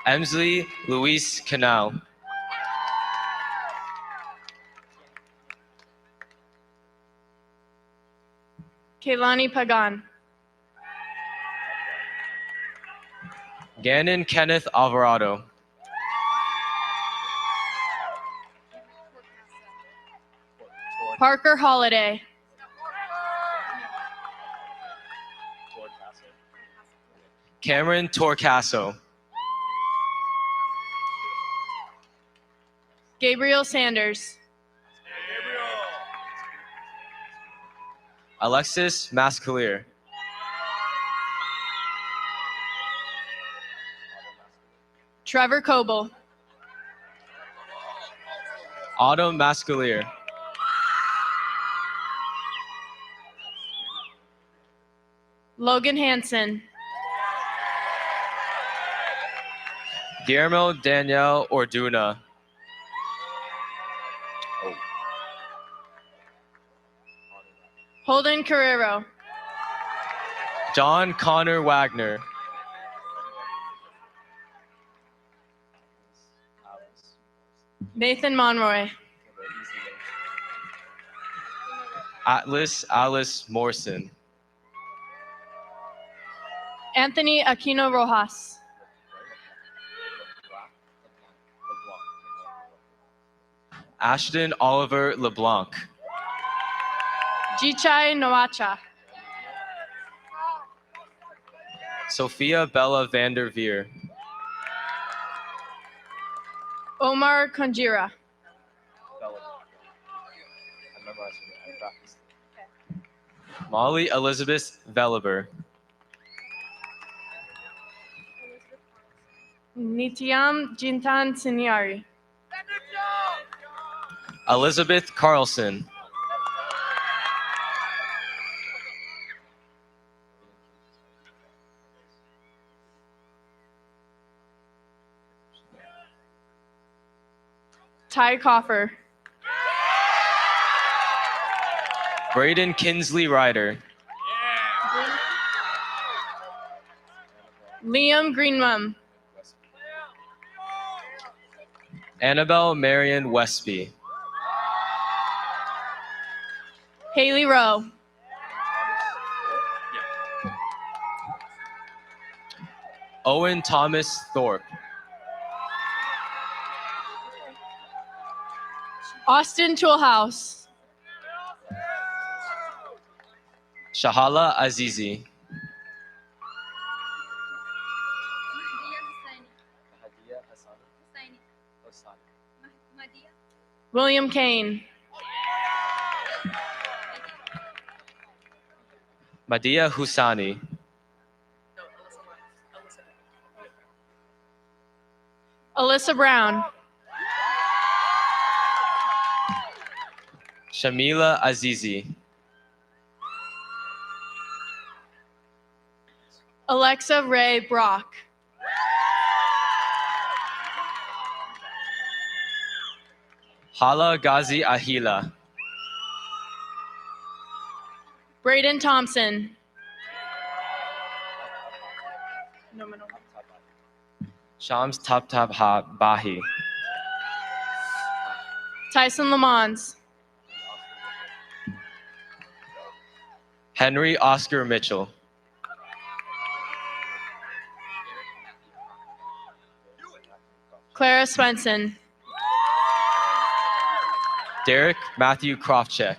Emsley Luis Canal. Kaylani Pagan. Gannon Kenneth Alvarado. Parker Holiday. Cameron Torcaso. Gabriel Sanders. Alexis Mascalier. Trevor Coble. Autumn Mascalier. Logan Hansen. Guillermo Danielle Orduna. Holden Carrero. John Connor Wagner. Nathan Monroy. Atlas Alice Morrison. Anthony Aquino Rojas. Ashton Oliver LeBlanc. Jichai Noacha. Sophia Bella Vanderveer. Omar Conjira. Molly Elizabeth Veliber. Nityam Jintan Sinyari. Elizabeth Carlson. Ty Coffer. Braden Kinsley Ryder. Liam Greenmum. Annabelle Marion Westby. Haley Rowe. Owen Thomas Thorpe. Austin Toolhouse. Shahala Azizi. William Kane. Madia Husani. Alyssa Brown. Shamila Azizi. Alexa Ray Brock. Hala Ghazi Ahila. Braden Thompson. Shams Tap Ha Bahi. Tyson Lamons. Henry Oscar Mitchell. Clara Swenson. Derek Matthew Krofcheck.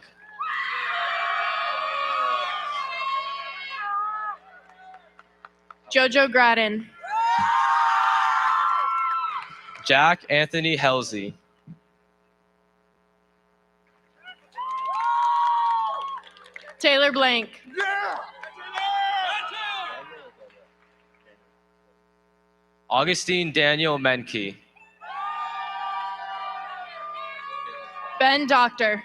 Jojo Gradden. Jack Anthony Halsey. Taylor Blank. Augustine Daniel Menke. Ben Doctor.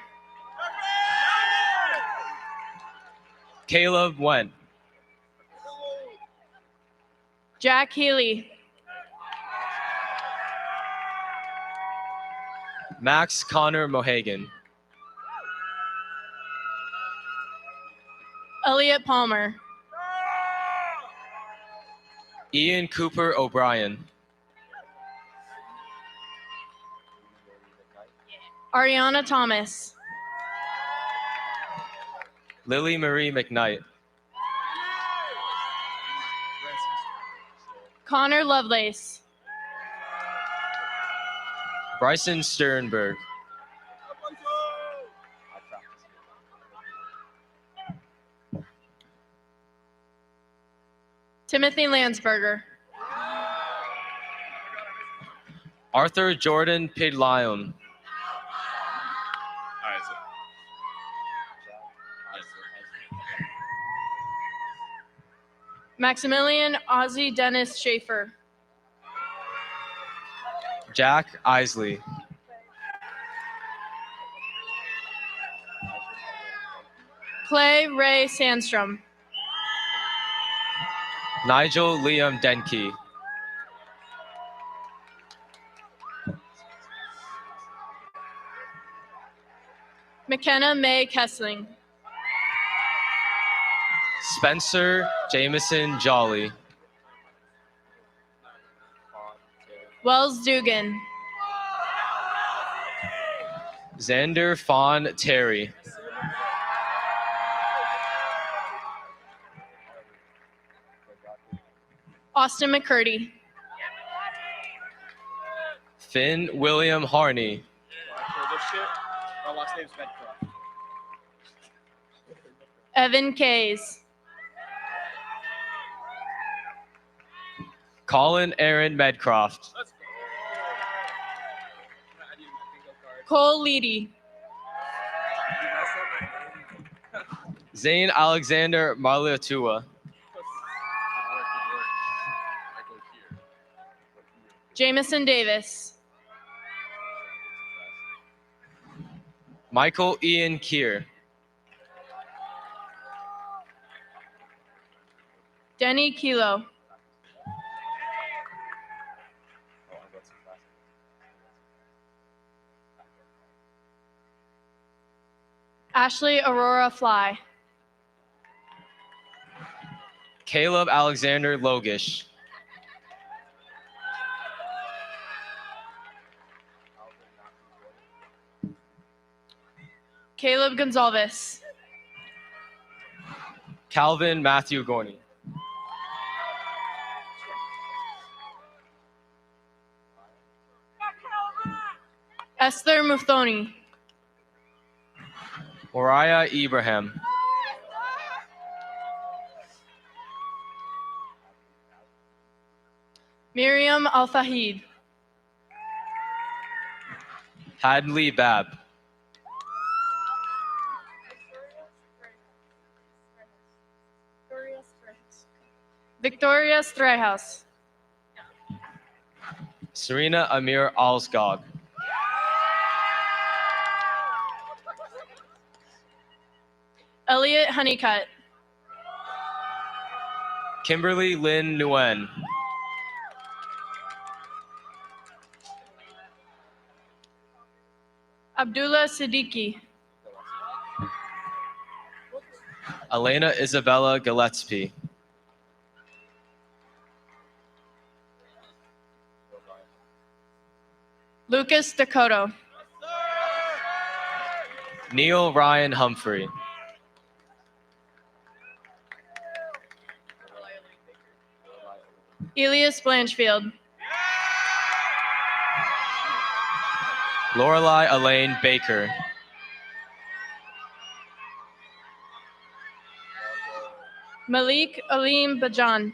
Caleb Went. Jack Healy. Max Connor Mohagan. Elliot Palmer. Ian Cooper O'Brien. Ariana Thomas. Lily Marie McKnight. Connor Lovelace. Bryson Sternberg. Timothy Landsberger. Arthur Jordan Pidlion. Maximilian Ozzy Dennis Schaefer. Jack Isley. Clay Ray Sandstrom. Nigel Liam Denke. McKenna May Kessling. Spencer Jameson Jolly. Wells Dugan. Xander Fawn Terry. Austin McCurdy. Finn William Harney. Evan Kays. Colin Aaron Medcroft. Cole Leedy. Zane Alexander Marliatua. Jamison Davis. Michael Ian Keir. Denny Kilo. Ashley Aurora Fly. Caleb Alexander Logish. Caleb Gonzalez. Calvin Matthew Gorney. Esther Muthoni. Moriah Ibrahim. Miriam Al-Fahid. Hadley Babb. Victoria Strayhouse. Serena Amir Alsgog. Elliot Honeycutt. Kimberly Lynn Nguyen. Abdullah Siddiqui. Elena Isabella Gillespie. Lucas Dakota. Neil Ryan Humphrey. Elias Blanchfield. Lorelei Elaine Baker. Malik Alim Bajan.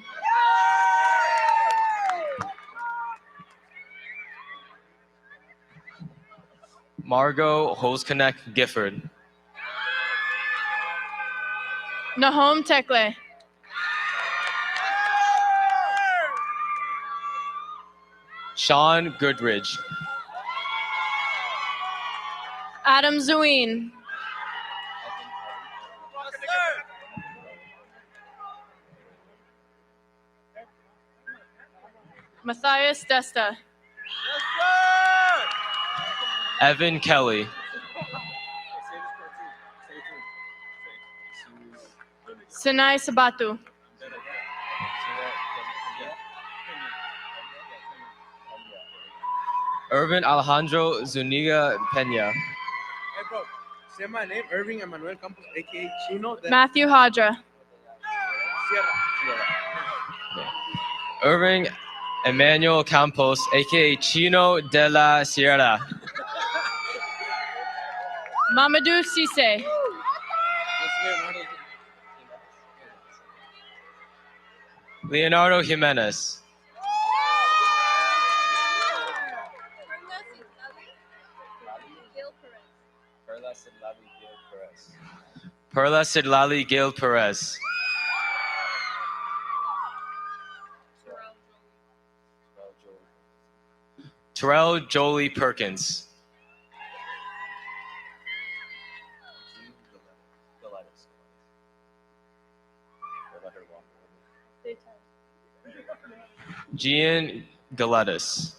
Margot Hosekonek Gifford. Nahom Tekle. Sean Goodridge. Adam Zuin. Matthias Desta. Evan Kelly. Sinai Sabatu. Irvin Alejandro Zuniga Pena. Hey, bro, say my name, Irving Emmanuel Campos, aka Chino. Matthew Hadra. Irving Emmanuel Campos, aka Chino de la Sierra. Mamadou Cisse. Leonardo Jimenez. Perla Sidlali Gil Perez. Terrell Jolie Perkins. Gian Galetis.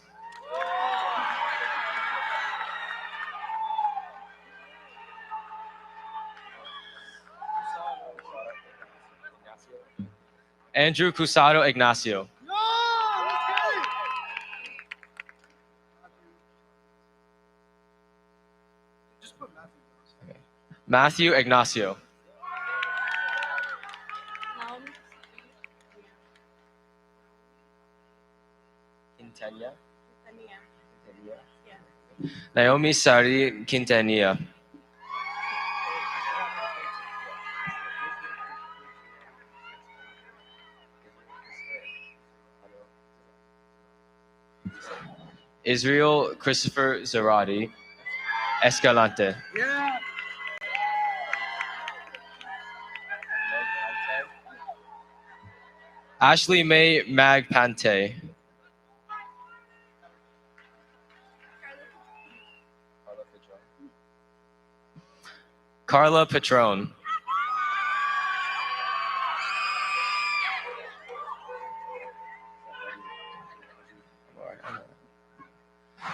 Andrew Cusado Ignacio. Matthew Ignacio. Quintana. Naomi Sari Quintanilla. Israel Christopher Zarati. Escalante. Yeah. Ashley May Magpante. Carla Patron.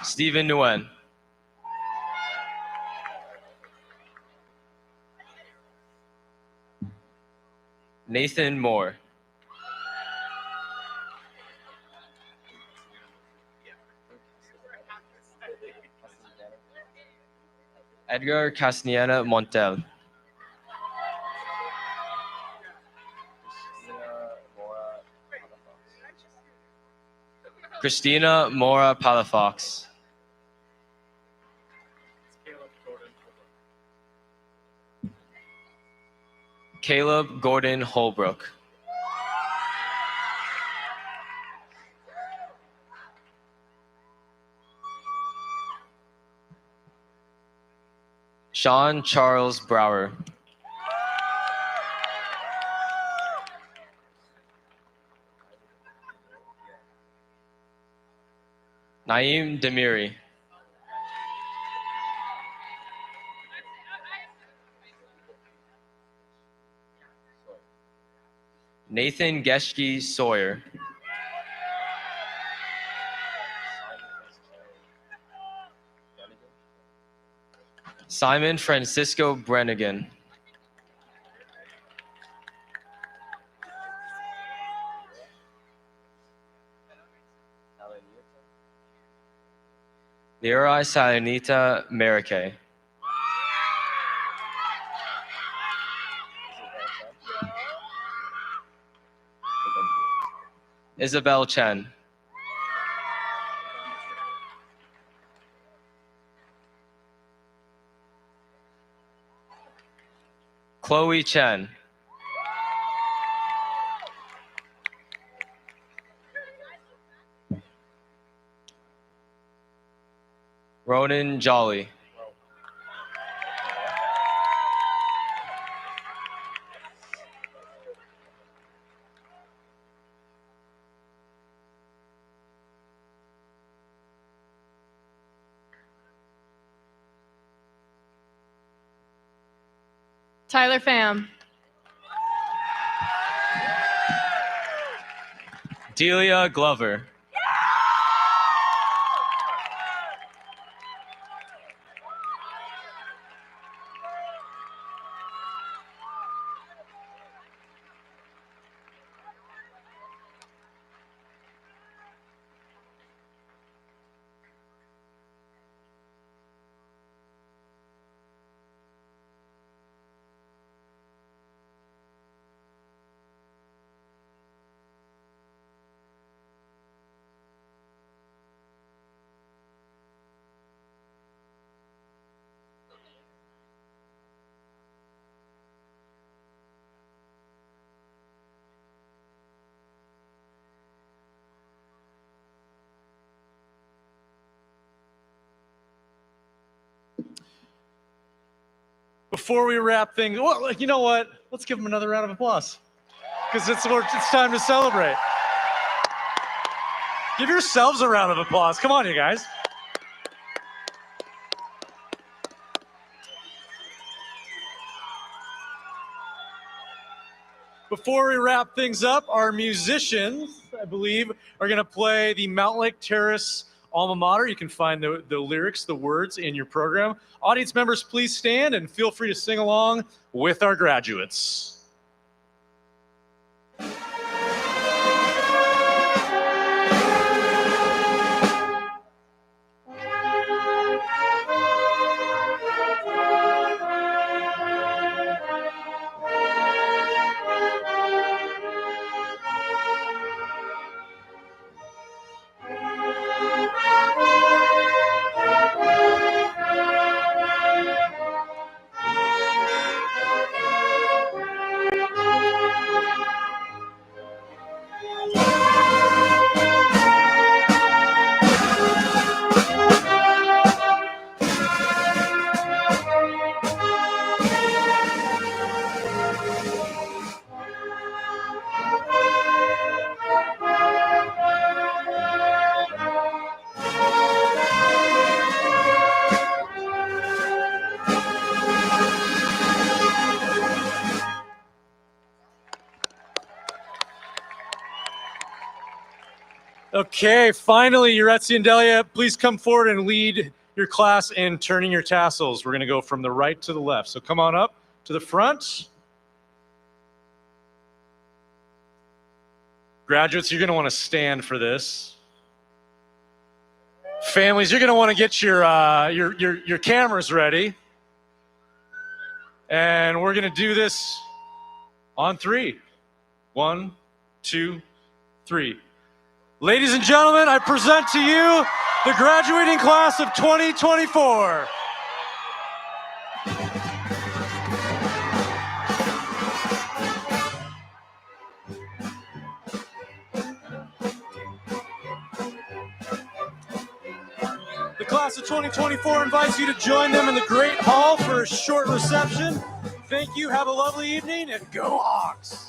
Stephen Nguyen. Nathan Moore. Edgar Castellana Montel. Christina Mora Palafox. Caleb Gordon Holbrook. Sean Charles Brower. Naeem Demiri. Nathan Geschke Sawyer. Simon Francisco Brennigan. Leroy Salinita Marike. Isabel Chen. Chloe Chen. Ronan Jolly. Tyler Pham. Delia Glover. Before we wrap things, well, you know what? Let's give them another round of applause because it's time to celebrate. Give yourselves a round of applause. Come on, you guys. Before we wrap things up, our musicians, I believe, are going to play the Mountlake Terrace alma mater. You can find the lyrics, the words in your program. Audience members, please stand and feel free to sing along with our graduates. Okay, finally, Uretzi and Delia, please come forward and lead your class in turning your tassels. We're going to go from the right to the left. So come on up to the front. Graduates, you're going to want to stand for this. Families, you're going to want to get your cameras ready. And we're going to do this on 3. 1, 2, 3. Ladies and gentlemen, I present to you the graduating class of 2024. The class of 2024 invites you to join them in the Great Hall for a short reception. Thank you, have a lovely evening, and go Hawks!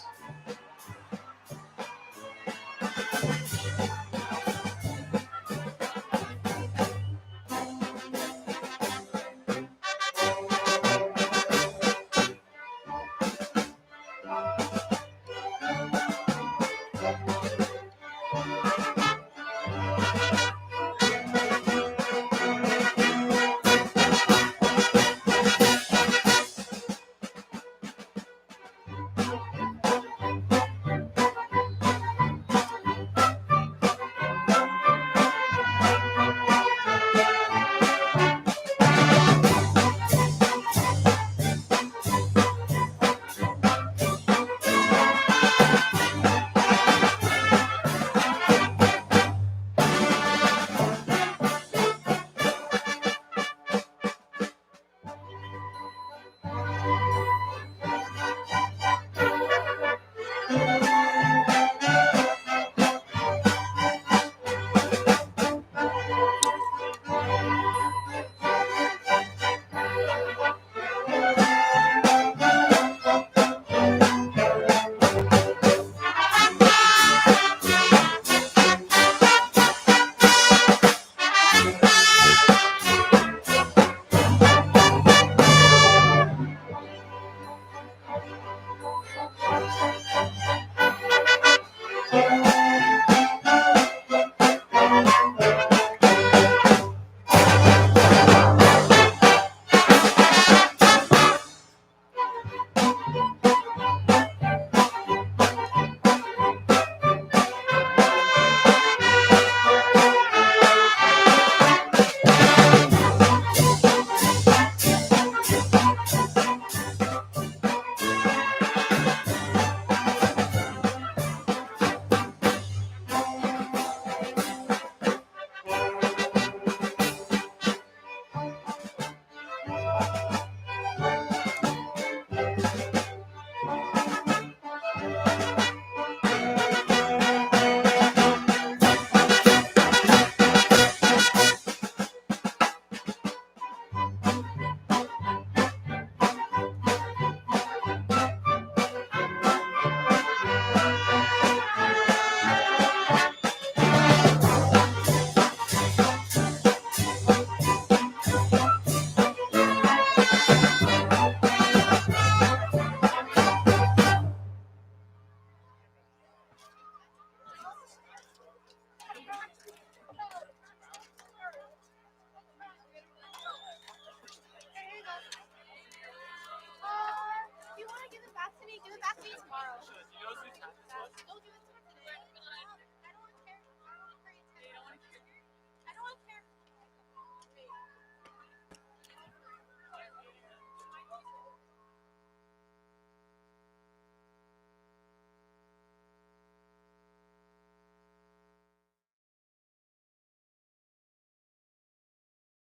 You want to give it back to me? Give it back to me tomorrow.